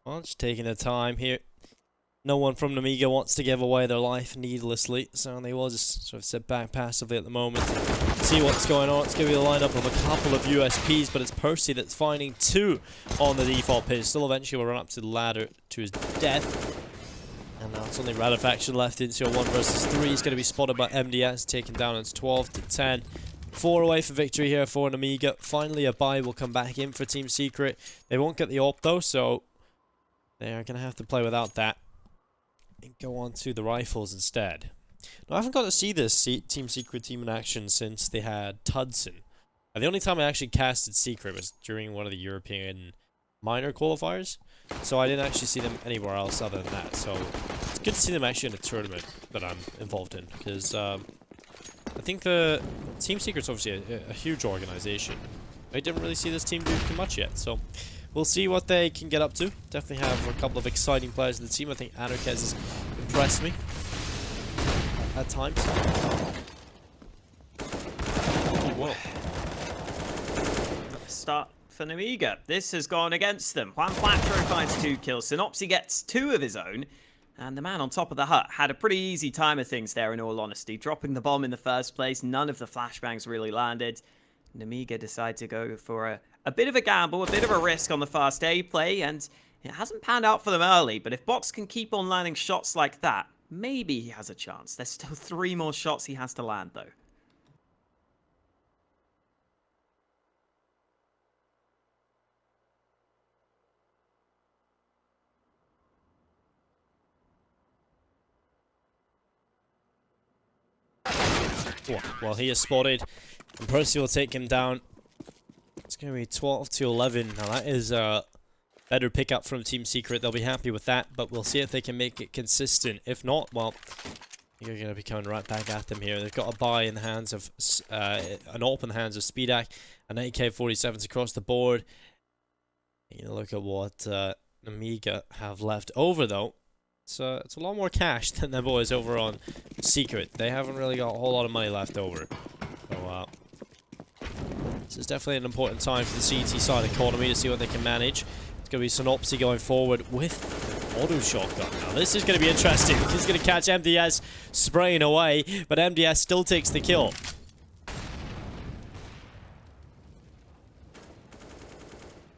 Well, just taking the time here. No one from Nemiga wants to give away their life needlessly, so they will just sort of sit back passively at the moment and see what's going on. It's going to be a lineup of a couple of USPs, but it's Percy that's finding 2 on the default pistol. Eventually will run up to the ladder to his death. And now it's only Radifaction left into a 1 versus 3. He's going to be spotted by MDS, taken down. It's 12 to 10. 4 away for victory here for Nemiga. Finally, a buy will come back in for Team Secret. They won't get the AWP though, so they are going to have to play without that and go on to the rifles instead. Now, I haven't got to see this Team Secret team in action since they had tudsoN. And the only time I actually casted Secret was during one of the European minor qualifiers. So I didn't actually see them anywhere else other than that. So it's good to see them actually in a tournament that I'm involved in. Because I think the Team Secret's obviously a huge organization. I didn't really see this team do too much yet. So we'll see what they can get up to. Definitely have a couple of exciting players in the team. I think anarkez has impressed me at times. Oh, whoa. Start for Nemiga. This has gone against them. Flatroo finds 2 kills. Sinnopsyy gets 2 of his own. And the man on top of the hut had a pretty easy time of things there, in all honesty. Dropping the bomb in the first place. None of the flashbangs really landed. Nemiga decided to go for a bit of a gamble, a bit of a risk on the fast A play. And it hasn't panned out for them early. But if Box can keep on landing shots like that, maybe he has a chance. There's still 3 more shots he has to land, though. Well, he is spotted, and Percy will take him down. It's going to be 12 to 11. Now, that is a better pickup from Team Secret. They'll be happy with that, but we'll see if they can make it consistent. If not, well, you're going to be coming right back at them here. They've got a buy in the hands of, an AWP in the hands of speedak, and AK-47s across the board. You know, look at what Nemiga have left over, though. It's a lot more cash than their boys over on Secret. They haven't really got a whole lot of money left over. So, this is definitely an important time for the CT side economy to see what they can manage. It's going to be Sinnopsyy going forward with auto shotgun. Now, this is going to be interesting. He's going to catch MDS spraying away, but MDS still takes the kill.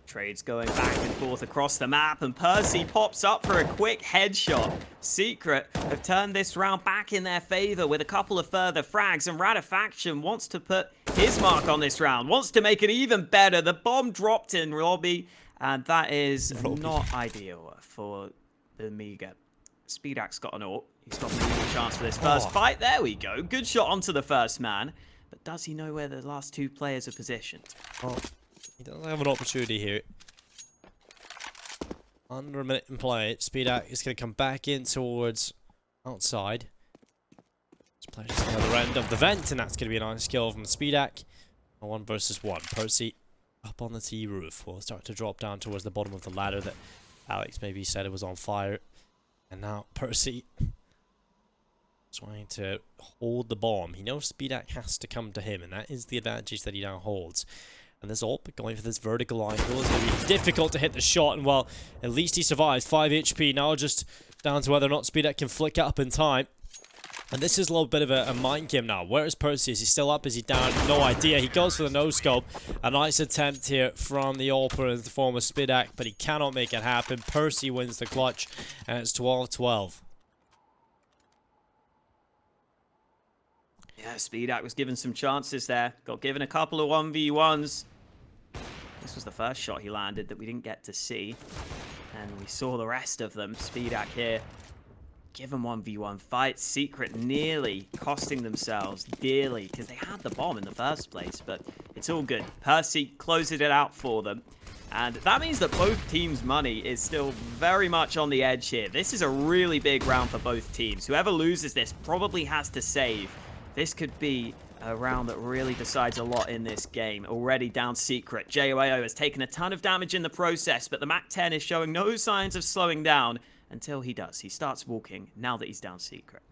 Trades going back and forth across the map, and Percy pops up for a quick headshot. Secret have turned this round back in their favor with a couple of further frags, and Radifaction wants to put his mark on this round, wants to make it even better. The bomb dropped in lobby, and that is not ideal for the Nemiga. speedak's got an AWP. He's got a chance for this first fight. There we go. Good shot onto the first man. But does he know where the last 2 players are positioned? Oh. He doesn't have an opportunity here. Under a minute in play, speedak is going to come back in towards outside. This player's just on the other end of the vent, and that's going to be a nice kill from speedak. 1 versus 1. Percy up on the T roof. Will start to drop down towards the bottom of the ladder that Alex maybe said it was on fire. And now Percy trying to hold the bomb. He knows speedak has to come to him, and that is the advantage that he now holds. And this AWP going for this vertical angle is going to be difficult to hit the shot. And well, at least he survives. 5 HP. Now just down to whether or not speedak can flick up in time. And this is a little bit of a mind game now. Where is Percy? Is he still up? Is he down? No idea. He goes for the no-scope. A nice attempt here from the AWPer in the form of speedak, but he cannot make it happen. Percy wins the clutch, and it's 12-12. Yeah, speedak was given some chances there. Got given a couple of 1v1s. This was the first shot he landed that we didn't get to see. And we saw the rest of them. speedak here. Given 1v1 fights. Secret nearly costing themselves dearly because they had the bomb in the first place. But it's all good. Percy closes it out for them. And that means that both teams' money is still very much on the edge here. This is a really big round for both teams. Whoever loses this probably has to save. This could be a round that really decides a lot in this game. Already down Secret. JOAO has taken a ton of damage in the process, but the MAC-10 is showing no signs of slowing down until he does. He starts walking now that he's down Secret.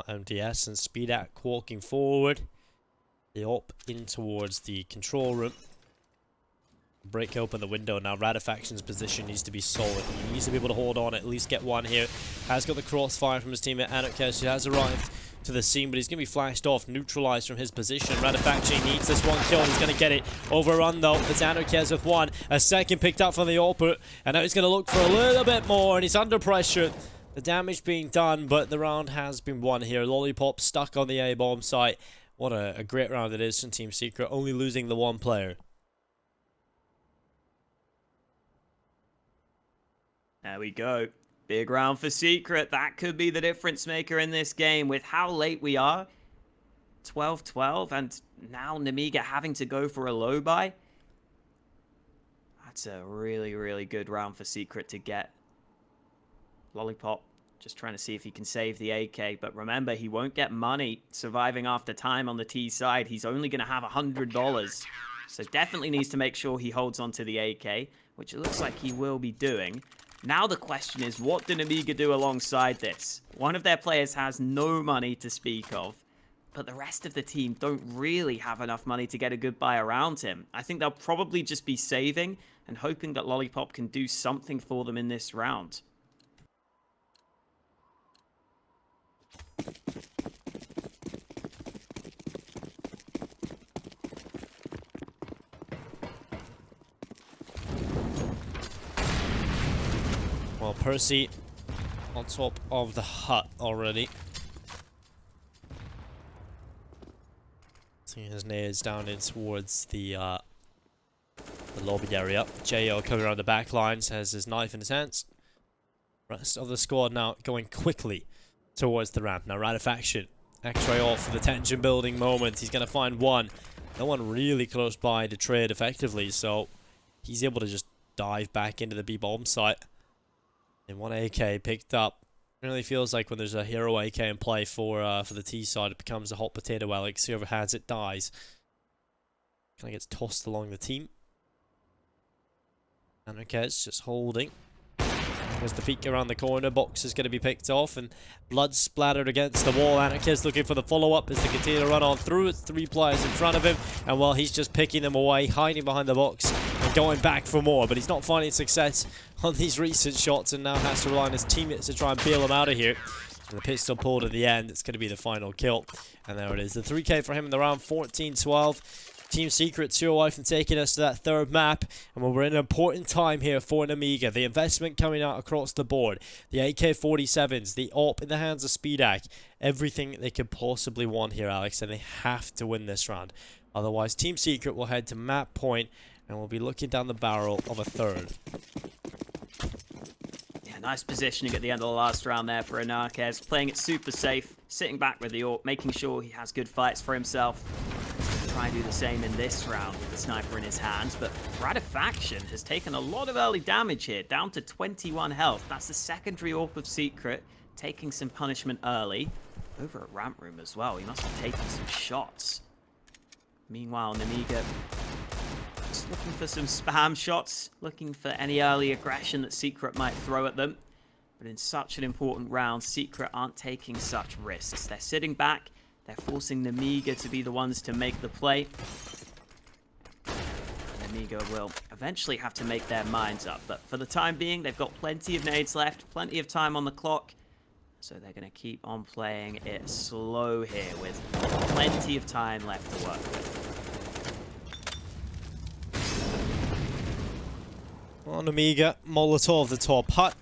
MDS and SpeedAct walking forward. The op in towards the control room. Break open the window now. Radifaction's position needs to be solid. He needs to be able to hold on, at least get one here. Has got the crossfire from his teammate anarkez, who has arrived to the scene, but he's going to be flashed off, neutralized from his position. Radifaction needs this one kill. He's going to get it. Overrun though. It's anarkez with one. A second picked up from the AWP, and now he's going to look for a little bit more, and he's under pressure. The damage being done, but the round has been won here. Lollipop stuck on the A-bomb site. What a great round it is from Team Secret, only losing the one player. There we go. Big round for Secret. That could be the difference maker in this game with how late we are. 12-12, and now Nemiga having to go for a low buy. That's a really, really good round for Secret to get. Lollipop just trying to see if he can save the AK, but remember, he won't get money surviving after time on the T side. He's only going to have $100, so definitely needs to make sure he holds on to the AK, which it looks like he will be doing. Now the question is, what do Nemiga do alongside this? One of their players has no money to speak of, but the rest of the team don't really have enough money to get a good buy around him. I think they'll probably just be saving and hoping that Lollipop can do something for them in this round. Well, Percy on top of the hut already. Seeing his nades down in towards the lobby area. Jo coming around the back lines, has his knife in his hands. Rest of the squad now going quickly towards the ramp. Now Radifaction, X-ray off for the tension building moment. He's going to find one. No one really close by to trade effectively, so he's able to just dive back into the B-bomb site. And one AK picked up. It really feels like when there's a hero AK in play for the T side, it becomes a hot potato, Alex. Whoever has it dies. Kind of gets tossed along the team. Anarkez just holding. There's the peek around the corner. Box is going to be picked off, and blood splattered against the wall. Anarkez looking for the follow-up as they continue to run on through. It's three players in front of him, and while he's just picking them away, hiding behind the box and going back for more, but he's not finding success on these recent shots, and now has to rely on his teammates to try and bail him out of here. And the pistol pulled at the end. It's going to be the final kill, and there it is. The 3K for him in the round. 14-12. Team Secret 2 away from taking us to that third map, and we're in an important time here for Nemiga. The investment coming out across the board, the AK-47s, the AWP in the hands of SpeedAct, everything they could possibly want here, Alex, and they have to win this round. Otherwise, Team Secret will head to map point, and we'll be looking down the barrel of a third. Yeah, nice positioning at the end of the last round there for anarkez, playing it super safe, sitting back with the AWP, making sure he has good fights for himself. Try and do the same in this round with the sniper in his hands, but Radifaction has taken a lot of early damage here, down to 21 health. That's the secondary AWP of Secret, taking some punishment early. Over at Ramp Room as well, he must have taken some shots. Meanwhile, Nemiga just looking for some spam shots, looking for any early aggression that Secret might throw at them. But in such an important round, Secret aren't taking such risks. They're sitting back. They're forcing Nemiga to be the ones to make the play. Nemiga will eventually have to make their minds up, but for the time being, they've got plenty of nades left, plenty of time on the clock, so they're going to keep on playing it slow here with plenty of time left to work with. Well, Nemiga, Molotov the top hut.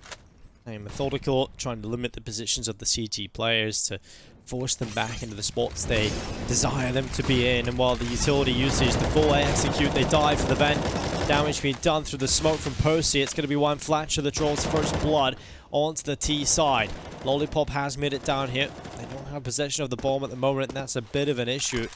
Playing methodical, trying to limit the positions of the CG players to force them back into the spots they desire them to be in. And while the utility usage, the full A execute, they dive for the vent. Damage being done through the smoke from Percy. It's going to be one Flatroo that draws first blood onto the T side. Lollipop has made it down here. They don't have possession of the bomb at the moment, and that's a bit of an issue.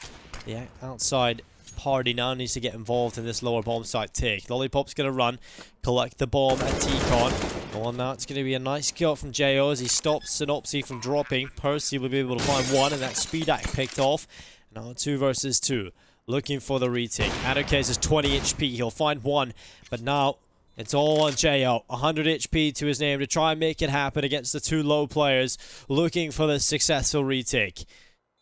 The outside party now needs to get involved in this lower bomb site take. Lollipop's going to run, collect the bomb at T-Con. Well, now it's going to be a nice kill from Jo as he stops Sinnopsyy from dropping. Percy will be able to find one, and that SpeedAct picked off. Now 2 versus 2. Looking for the retake. anarkez is 20 HP. He'll find one, but now It's all on JO. 100 HP to his name to try and make it happen against the two low players looking for the successful retake.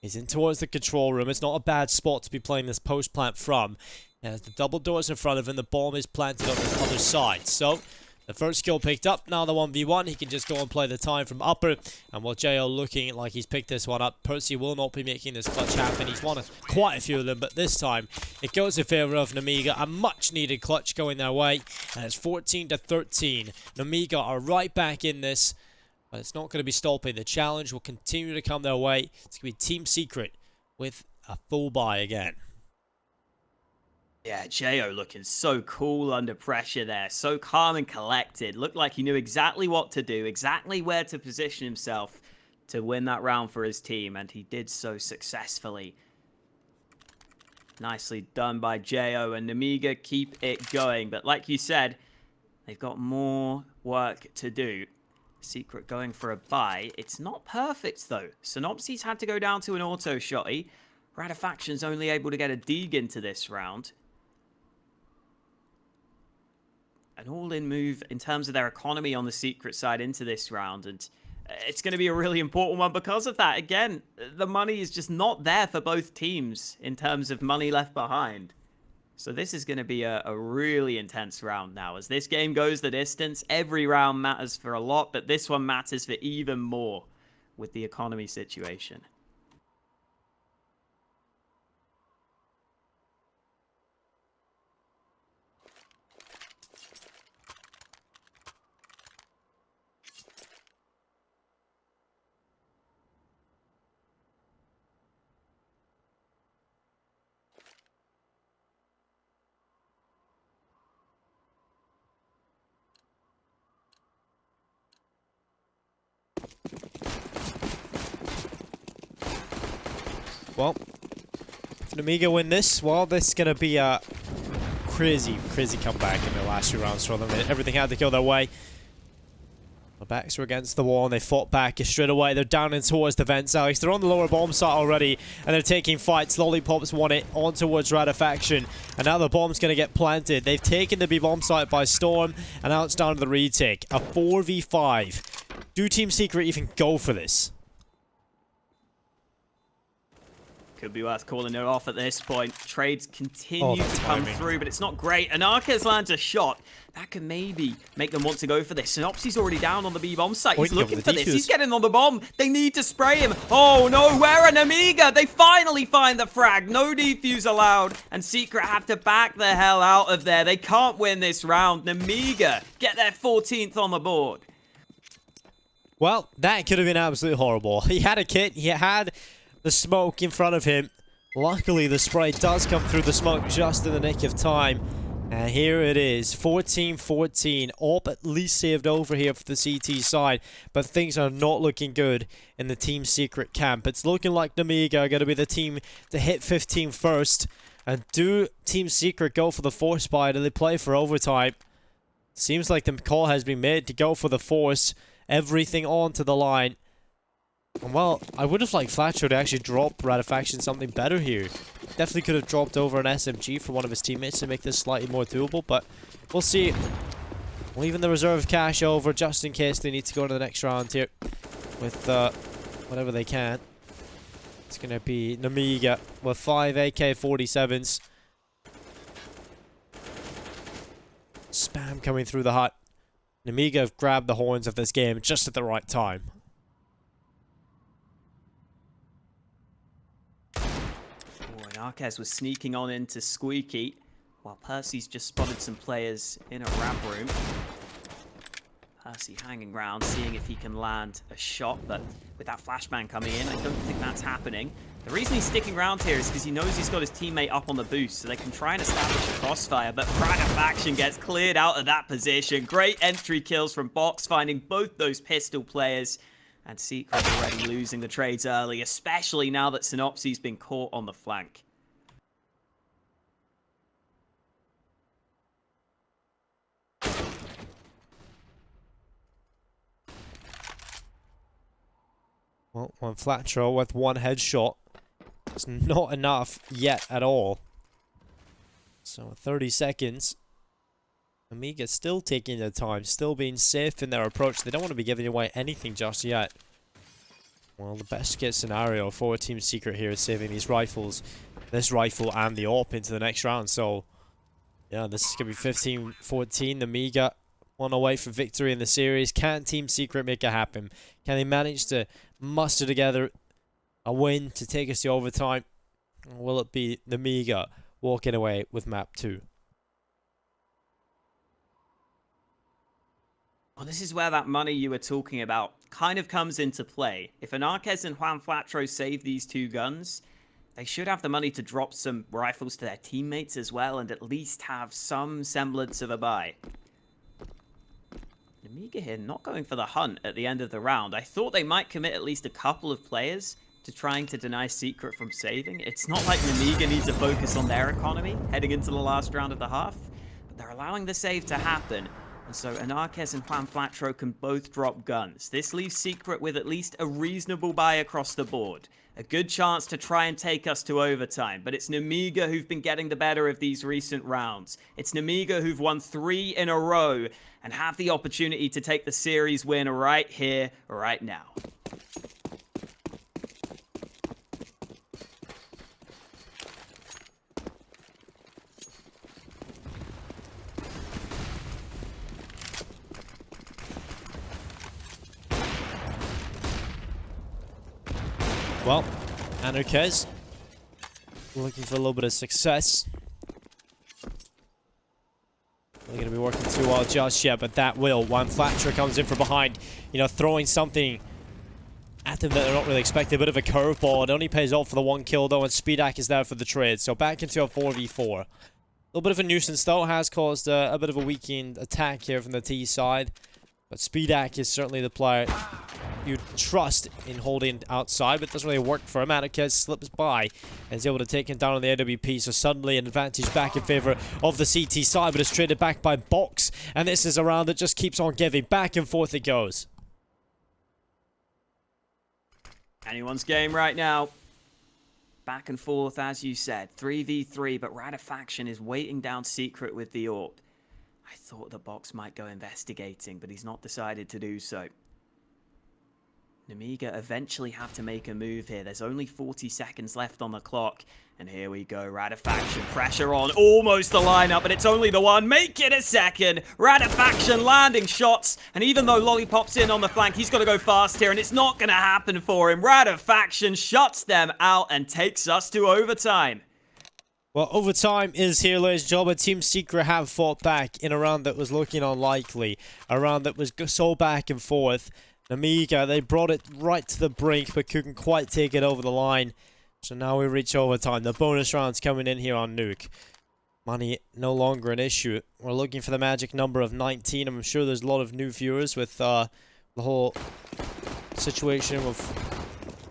He's in towards the control room. It's not a bad spot to be playing this post plant from. As the double doors in front of him, the bomb is planted on the other side. So, the first kill picked up. Now the 1v1. He can just go and play the time from upper. And while JO looking like he's picked this one up, Percy will not be making this clutch happen. He's won quite a few of them, but this time it goes in favor of Nemiga. A much needed clutch going their way. And it's 14-13. Nemiga are right back in this. But it's not going to be stopping. The challenge will continue to come their way. It's going to be Team Secret with a full buy again. Yeah, Jo looking so cool under pressure there. So calm and collected. Looked like he knew exactly what to do, exactly where to position himself to win that round for his team. And he did so successfully. Nicely done by Jo, and Nemiga keep it going. But like you said, they've got more work to do. Secret going for a buy. It's not perfect though. Sinnopsyy's had to go down to an auto shotty. Radifaction's only able to get a dig into this round. An all-in move in terms of their economy on the Secret side into this round, and it's going to be a really important one because of that. Again, the money is just not there for both teams in terms of money left behind. So this is going to be a really intense round now. As this game goes the distance, every round matters for a lot, but this one matters for even more with the economy situation. Well, if Nemiga win this, well, this is going to be a crazy comeback in the last few rounds for them. Everything had to go their way. The backs were against the wall and they fought back straight away. They're down in towards the vents, Alex. They're on the lower bomb site already and they're taking fights. Lollipops won it on towards Radifaction. And now the bomb's going to get planted. They've taken the B bomb site by storm and now it's down to the retake. A 4v5. Do Team Secret even go for this? Could be worth calling it off at this point. Trades continue to come through, but it's not great. Anarkez lands a shot. That could maybe make them want to go for this. Sinnopsyy's already down on the B-bomb site. He's looking for this. He's getting on the bomb. They need to spray him. Oh no, where are Nemiga? They finally find the frag. No defuse allowed. And Secret have to back the hell out of there. They can't win this round. Nemiga get their 14th on the board. Well, that could have been absolutely horrible. He had a kit. He had the smoke in front of him. Luckily, the spray does come through the smoke just in the nick of time. And here it is, 14-14. AWP at least saved over here for the CT side, but things are not looking good in the Team Secret camp. It's looking like Nemiga are going to be the team to hit 15 first. And do Team Secret go for the force buy? Do they play for overtime? Seems like the call has been made to go for the force. Everything onto the line. Well, I would have liked Flatroo to actually drop Radifaction something better here. Definitely could have dropped over an SMG for one of his teammates to make this slightly more doable, but we'll see. Leaving the reserve cash over just in case they need to go to the next round here with whatever they can. It's going to be Nemiga with 5 AK-47s. Spam coming through the hut. Nemiga have grabbed the horns of this game just at the right time. Anarkez was sneaking on into Squeaky, while Percy's just spotted some players in a ramp room. Percy hanging around, seeing if he can land a shot, but with that flashbang coming in, I don't think that's happening. The reason he's sticking around here is because he knows he's got his teammate up on the boost, so they can try and establish a crossfire, but Radifaction gets cleared out of that position. Great entry kills from Box, finding both those pistol players. And Secret already losing the trades early, especially now that Sinnopsyy's been caught on the flank. Well, one Flatroo with one headshot. It's not enough yet at all. So 30 seconds. Nemiga still taking their time, still being safe in their approach. They don't want to be giving away anything just yet. Well, the best case scenario for Team Secret here is saving these rifles, this rifle and the AWP into the next round. So, yeah, this is going to be 15-14. Nemiga one away from victory in the series. Can Team Secret make it happen? Can they manage to muster together a win to take us to overtime? Or will it be Nemiga walking away with map 2? Well, this is where that money you were talking about kind of comes into play. If anarkez and Flatroo save these 2 guns, they should have the money to drop some rifles to their teammates as well and at least have some semblance of a buy. Nemiga here not going for the hunt at the end of the round. I thought they might commit at least a couple of players to trying to deny Secret from saving. It's not like Nemiga needs to focus on their economy heading into the last round of the half, but they're allowing the save to happen. And so anarkez and Flatroo can both drop guns. This leaves Secret with at least a reasonable buy across the board. A good chance to try and take us to overtime. But it's Nemiga who've been getting the better of these recent rounds. It's Nemiga who've won 3 in a row and have the opportunity to take the series win right here, right now. Well, anarkez looking for a little bit of success. We're going to be working too well just yet, but that will. When Flatroo comes in from behind, you know, throwing something at them that they're not really expecting. A bit of a curveball. It only pays off for the 1 kill, though, and speedAK is there for the trade. So back into a 4v4. A little bit of a nuisance, though. Has caused a bit of a weakened attack here from the T side. But speedAK is certainly the player you trust in holding outside, but it doesn't really work for him. anarkez slips by and is able to take him down on the AWP, so suddenly an advantage back in favor of the CT side, but it's traded back by Box, and this is a round that just keeps on giving. Back and forth it goes. Anyone's game right now. Back and forth, as you said. 3v3, but Radifaction is waiting down Secret with the AWP. I thought the Box might go investigating, but he's not decided to do so. Nemiga eventually have to make a move here. There's only 40 seconds left on the clock. And here we go. Radifaction pressure on. Almost the lineup, but it's only the one. Make it a second. Radifaction landing shots. And even though Lollipop's in on the flank, he's got to go fast here. And it's not going to happen for him. Radifaction shuts them out and takes us to overtime. Well, overtime is here, ladies and gentlemen. Team Secret have fought back in a round that was looking unlikely. A round that was so back and forth. Nemiga, they brought it right to the brink, but couldn't quite take it over the line. So now we reach overtime. The bonus round's coming in here on Nuke. Money no longer an issue. We're looking for the magic number of 19. I'm sure there's a lot of new viewers with the whole situation with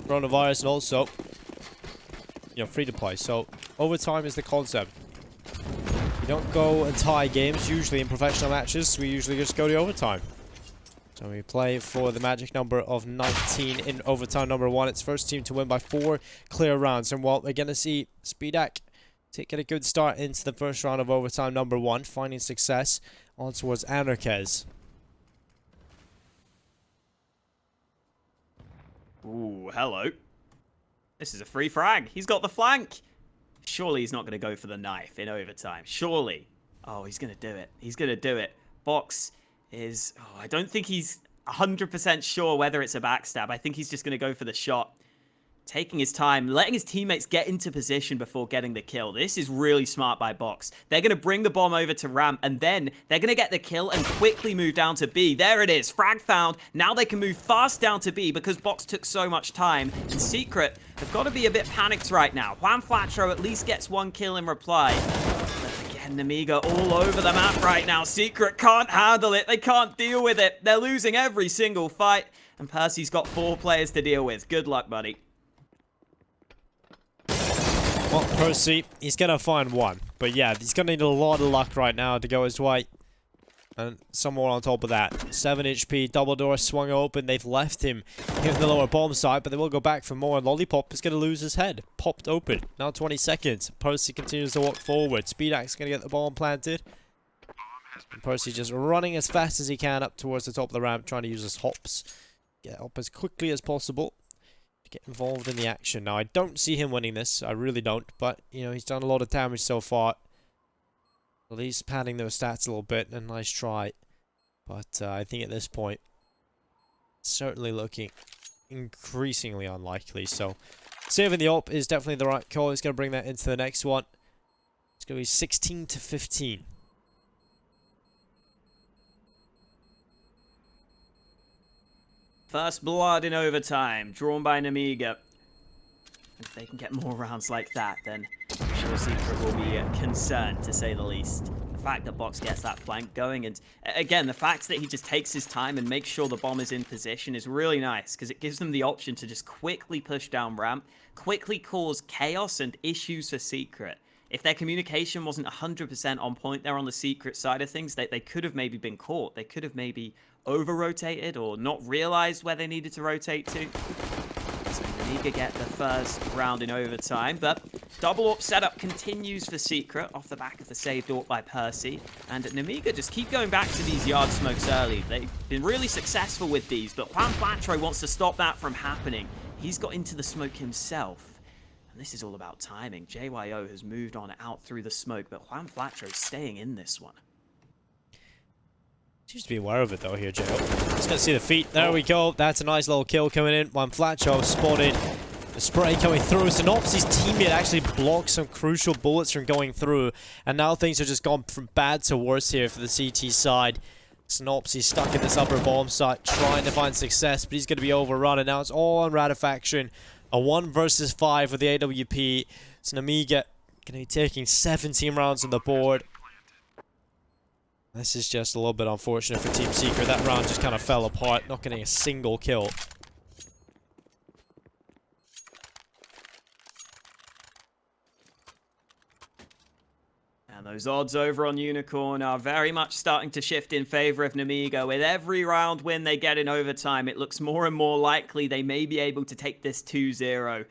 coronavirus and also, you know, free to play. So overtime is the concept. You don't go and tie games usually in professional matches. We usually just go to overtime. So we play for the magic number of 19 in overtime number 1. It's first team to win by 4 clear rounds. And well, we're going to see speedAK taking a good start into the first round of overtime number 1, finding success on towards anarkez. Ooh, hello. This is a free frag. He's got the flank. Surely he's not going to go for the knife in overtime. Surely. Oh, he's going to do it. He's going to do it. Box is... Oh, I don't think he's 100% sure whether it's a backstab. I think he's just going to go for the shot. Taking his time, letting his teammates get into position before getting the kill. This is really smart by Box. They're going to bring the bomb over to ramp, and then they're going to get the kill and quickly move down to B. There it is. Frag found. Now they can move fast down to B because Box took so much time. And Secret have got to be a bit panicked right now. Flatroo at least gets 1 kill in reply. But again, Nemiga all over the map right now. Secret can't handle it. They can't deal with it. They're losing every single fight. And Percy's got 4 players to deal with. Good luck, buddy. Well, Percy, he's going to find one. But yeah, he's going to need a lot of luck right now to go his way. And some more on top of that. 7 HP, double door swung open. They've left him here in the lower bomb site, but they will go back for more. Lollipop is going to lose his head. Popped open. Now 20 seconds. Percy continues to walk forward. speedak's going to get the bomb planted. And Percy just running as fast as he can up towards the top of the ramp, trying to use his hops. Get up as quickly as possible to get involved in the action. Now, I don't see him winning this. I really don't. But, you know, he's done a lot of damage so far. At least padding those stats a little bit. A nice try. But I think at this point, it's certainly looking increasingly unlikely. So, saving the op is definitely the right call. He's going to bring that into the next one. It's going to be 16 to 15. First blood in overtime, drawn by Nemiga. If they can get more rounds like that, then I'm sure Secret will be concerned, to say the least. The fact that Box gets that flank going, and again, the fact that he just takes his time and makes sure the bomb is in position is really nice, because it gives them the option to just quickly push down ramp, quickly cause chaos and issues for Secret. If their communication wasn't 100% on point there on the Secret side of things, they could have maybe been caught. They could have maybe over-rotated or not realized where they needed to rotate to. So Nemiga get the first round in overtime, but double AWP setup continues for Secret off the back of the saved AWP by Percy. And Nemiga just keep going back to these yard smokes early. They've been really successful with these, but Flatroo wants to stop that from happening. He's got into the smoke himself. And this is all about timing. JYO has moved on out through the smoke, but Flatroo staying in this one. Seems to be aware of it though here, Joe. Just gonna see the feet. There we go. That's a nice little kill coming in. Flatroo spotted the spray coming through. Sinnopsyy's teammate actually blocked some crucial bullets from going through. And now things have just gone from bad to worse here for the CT side. Sinnopsyy stuck in this upper bomb site trying to find success, but he's gonna be overrun. And now it's all on Ratifaction. A 1 versus 5 with the AWP. So Nemiga gonna be taking 17 rounds on the board. This is just a little bit unfortunate for Team Secret. That round just kind of fell apart, not getting a single kill. And those odds over on Unicorn are very much starting to shift in favor of Nemiga. With every round win they get in overtime, it looks more and more likely they may be able to take this 2-0.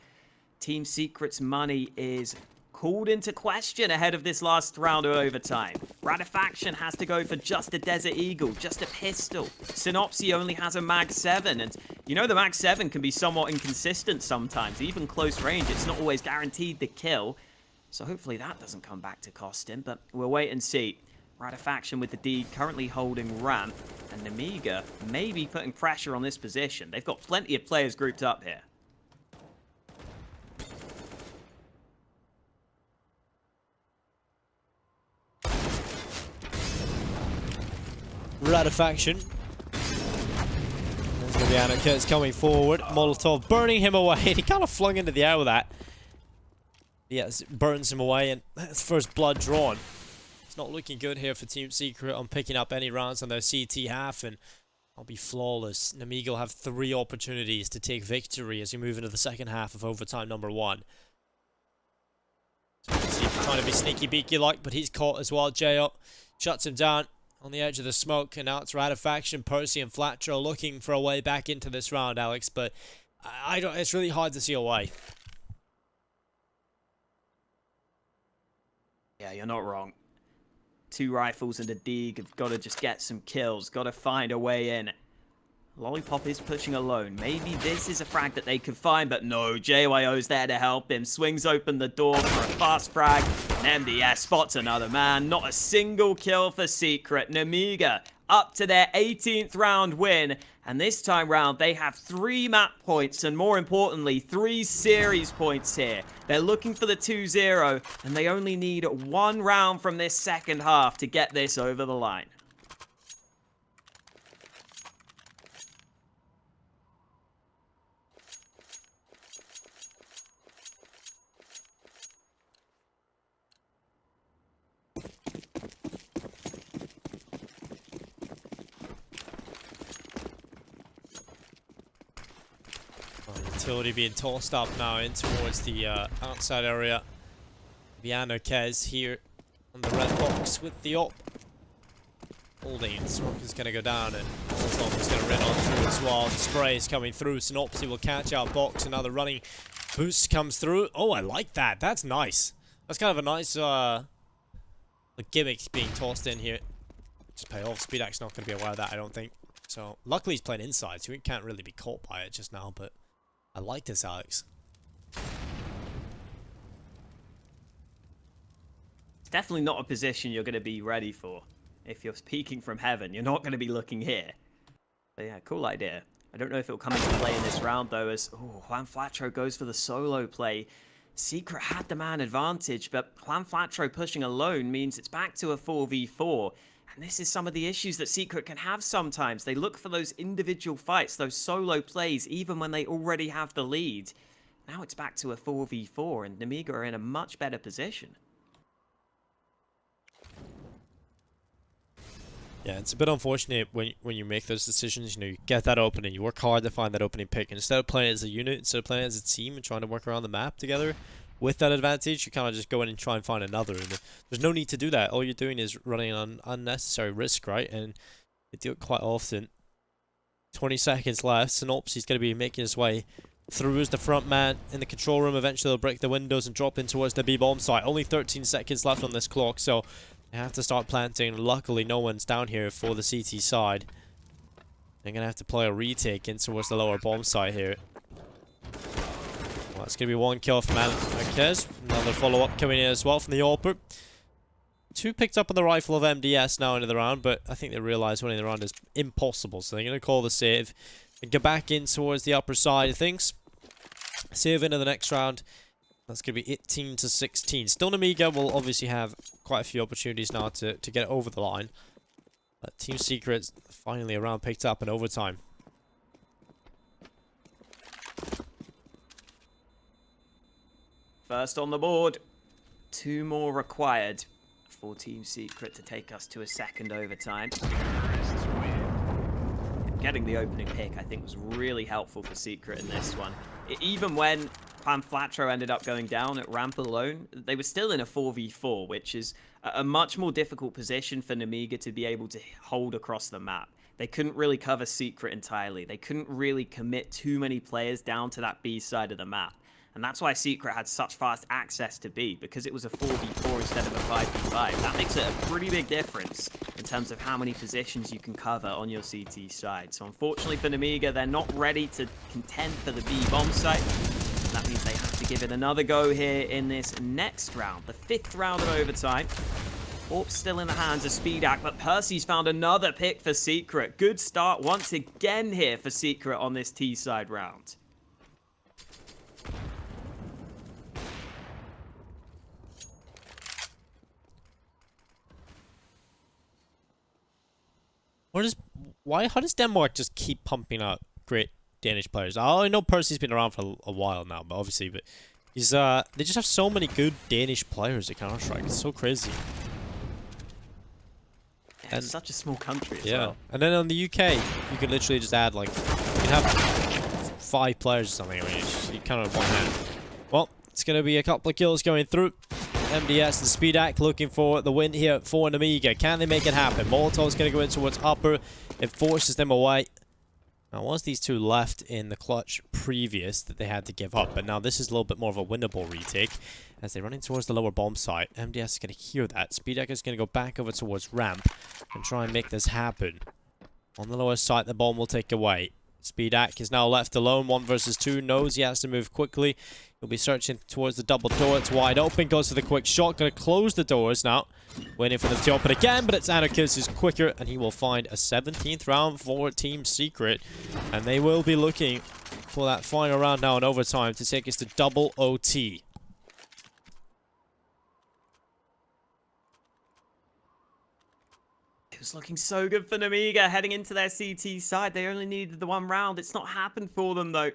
Team Secret's money is called into question ahead of this last round of overtime. Ratifaction has to go for just a Desert Eagle, just a pistol. Sinnopsyy only has a Mag 7, and you know the Mag 7 can be somewhat inconsistent sometimes. Even close range, it's not always guaranteed the kill. So hopefully that doesn't come back to cost him, but we'll wait and see. Ratifaction with the D currently holding ramp, and Nemiga may be putting pressure on this position. They've got plenty of players grouped up here. Ratifaction. There's going to be anarkez coming forward. Molotov burning him away. He kind of flung into the air with that. Yes, burns him away, and that's first blood drawn. It's not looking good here for Team Secret on picking up any rounds on their CT half, and I'll be flawless. Nemiga will have 3 opportunities to take victory as we move into the second half of overtime number 1. So Secret trying to be sneaky beaky like, but he's caught as well. Jo shuts him down on the edge of the smoke, and now it's Ratifaction, Percy, and Flatroo looking for a way back into this round, Alex. But I don't. It's really hard to see a way. Yeah, you're not wrong. 2 rifles and a Deeg have got to just get some kills. Got to find a way in. Lollipop is pushing alone. Maybe this is a frag that they could find, but no, JYO's there to help him. Swings open the door for a fast frag. And MDS spots another man. Not a single kill for Secret. Nemiga up to their 18th round win. And this time round, they have 3 map points, and more importantly, 3 series points here. They're looking for the 2-0, and they only need 1 round from this second half to get this over the line. Utility being tossed up now in towards the outside area. The anarkez here on the red box with the op. Holding, smoke is going to go down, and Molotov is going to run on through as well. The spray is coming through. Sinnopsyy will catch out box. Another running boost comes through. Oh, I like that. That's nice. That's kind of a nice gimmick being tossed in here. just pay off. SpeedAc's not going to be aware of that, I don't think. So, luckily he's playing inside, so he can't really be caught by it just now, but I like this, Alex. It's definitely not a position you're going to be ready for. If you're peeking from heaven, you're not going to be looking here. But yeah, cool idea. I don't know if it'll come into play in this round, though, as Juan Flatroo goes for the solo play. Secret had the man advantage, but Juan Flatroo pushing alone means it's back to a 4v4. And this is some of the issues that Secret can have sometimes. They look for those individual fights, those solo plays, even when they already have the lead. Now it's back to a 4v4, and Nemiga are in a much better position. Yeah, it's a bit unfortunate when you make those decisions. You know, you get that opening, you work hard to find that opening pick, and instead of playing as a unit, instead of playing as a team and trying to work around the map together with that advantage, you kind of just go in and try and find another. And there's no need to do that. All you're doing is running an unnecessary risk, right? And they do it quite often. 20 seconds left. Sinnopsy's going to be making his way through as the front man in the control room. Eventually, they'll break the windows and drop in towards the B bomb site. Only 13 seconds left on this clock, so they have to start planting. Luckily, no one's down here for the CT side. They're going to have to play a retake in towards the lower bomb site here. Well, it's going to be one kill from anarkez. Another follow-up coming in as well from the AWPer. 2 picked up on the rifle of MDS now into the round, but I think they realize winning the round is impossible, so they're going to call the save and get back in towards the upper side of things. Save into the next round. That's going to be 18 to 16. Still, Nemiga will obviously have quite a few opportunities now to get over the line. But Team Secret's finally a round picked up in overtime. First on the board. 2 more required for Team Secret to take us to a second overtime. Getting the opening pick, I think, was really helpful for Secret in this one. Even when Juan Flatroo ended up going down at ramp alone, they were still in a 4v4, which is a much more difficult position for Nemiga to be able to hold across the map. They couldn't really cover Secret entirely. They couldn't really commit too many players down to that B side of the map. And that's why Secret had such fast access to B, because it was a 4v4 instead of a 5v5. That makes it a pretty big difference in terms of how many positions you can cover on your CT side. So unfortunately for Nemiga, they're not ready to contend for the B bomb site. That means they have to give it another go here in this next round, the 5th round of overtime. AWP still in the hands of SpeedAc, but Percy's found another pick for Secret. Good start once again here for Secret on this T side round. How does Denmark just keep pumping out great Danish players? I know Percy's been around for a while now, but obviously, he's they just have so many good Danish players at Counter-Strike. It's so crazy. Yeah, it's such a small country as well. Yeah, and then on the UK, you can literally just add like, you can have 5 players or something. I mean, you kind of one hand. Well, it's gonna be a couple of kills going through. MDS and SpeedAc looking for the win here for Nemiga. Can they make it happen? Molotov's going to go in towards upper. It forces them away. Now, was these 2 left in the clutch previous that they had to give up, but now this is a little bit more of a winnable retake as they run in towards the lower bomb site. MDS is going to hear that. SpeedAc is going to go back over towards ramp and try and make this happen. On the lower site, the bomb will take away. SpeedAc is now left alone, 1 versus 2, knows he has to move quickly. He'll be searching towards the double door, it's wide open, goes for the quick shot, gonna close the doors now. Waiting for them to open again, but it's anarkez who's quicker, and he will find a 17th round for Team Secret. And they will be looking for that final round now in overtime to take us to double OT. It was looking so good for Nemiga heading into their CT side. They only needed the 1 round. It's not happened for them, though.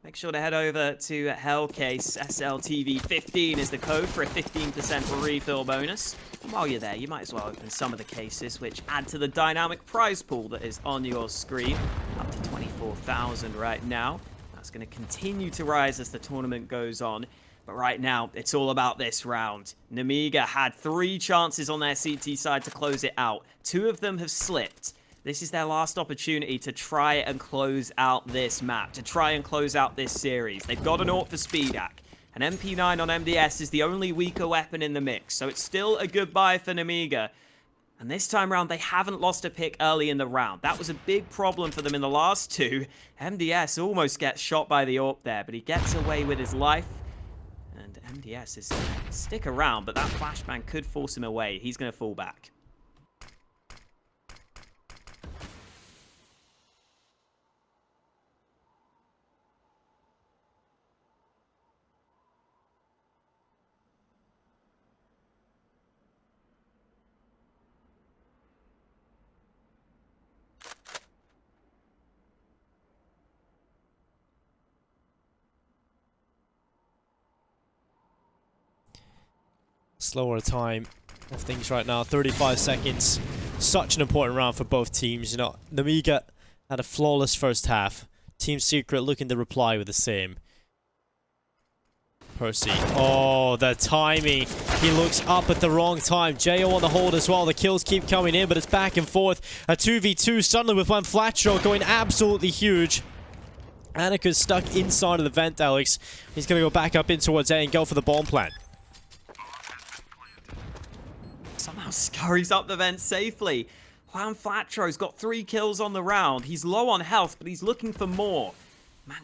Make sure to head over to Hellcase. SLTV15 is the code for a 15% refill bonus. And while you're there, you might as well open some of the cases, which add to the dynamic prize pool that is on your screen. Up to 24,000 right now. That's going to continue to rise as the tournament goes on. But right now, it's all about this round. Nemiga had 3 chances on their CT side to close it out. 2 of them have slipped. This is their last opportunity to try and close out this map, to try and close out this series. They've got an AWP for SpeedAc. An MP9 on MDS is the only weaker weapon in the mix, so it's still a good buy for Nemiga. And this time around, they haven't lost a pick early in the round. That was a big problem for them in the last two. MDS almost gets shot by the AWP there, but he gets away with his life. And MDS is going to stick around, but that flashbang could force him away. He's going to fall back. Slower time of things right now. 35 seconds. Such an important round for both teams. You know, Nemiga had a flawless first half. Team Secret looking to reply with the same. Percy. Oh, the timing. He looks up at the wrong time. JO on the hold as well. The kills keep coming in, but it's back and forth. A 2v2 suddenly with one Flatroo going absolutely huge. anarkez stuck inside of the vent, Alex. He's going to go back up in towards A and go for the bomb plant. Somehow scurries up the vent safely. Juan Flatroo's got 3 kills on the round. He's low on health, but he's looking for more. Man,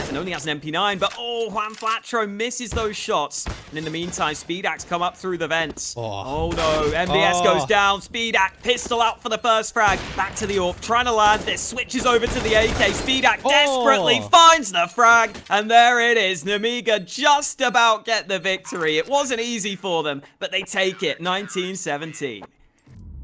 and only has an MP9, but oh, Juan Flatroo misses those shots. And in the meantime, Speedax come up through the vents. Oh no, MBS goes down. Speedax, pistol out for the first frag. Back to the AWP, trying to land this. Switches over to the AK. Speedax desperately finds the frag. And there it is. Nemiga just about get the victory. It wasn't easy for them, but they take it. 19-17.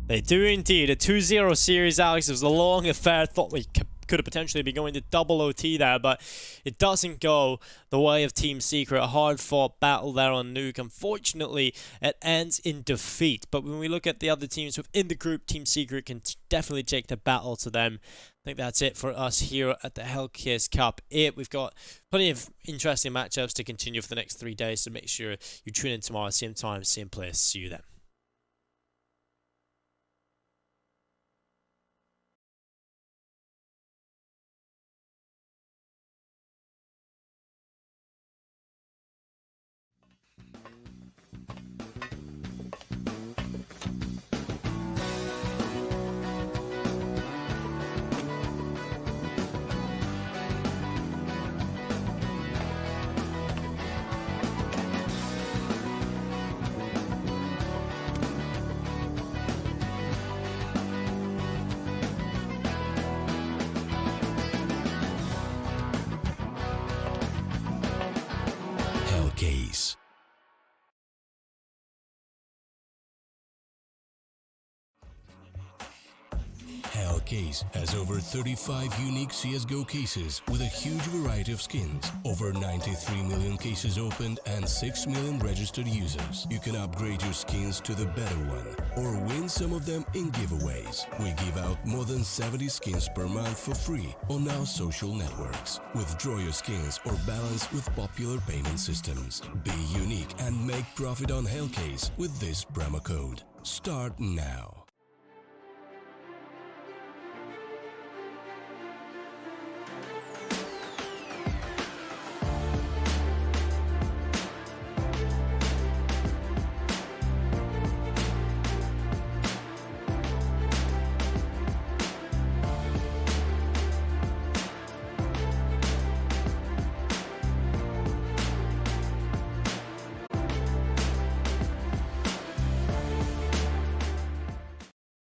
They do indeed. A 2-0 series, Alex. It was a long affair. Thought we could have potentially been going to double OT there, but it doesn't go the way of Team Secret. A hard-fought battle there on Nuke. Unfortunately, it ends in defeat. But when we look at the other teams within the group, Team Secret can definitely take the battle to them. I think that's it for us here at the Hellcase Cup. We've got plenty of interesting matchups to continue for the next 3 days, so make sure you tune in tomorrow, same time, same place. See you then. Hellcase. Hellcase has over 35 unique CSGO cases with a huge variety of skins, over 93 million cases opened and 6 million registered users. You can upgrade your skins to the better one or win some of them in giveaways. We give out more than 70 skins per month for free on our social networks. Withdraw your skins or balance with popular payment systems. Be unique and make profit on Hellcase with this promo code. Start now.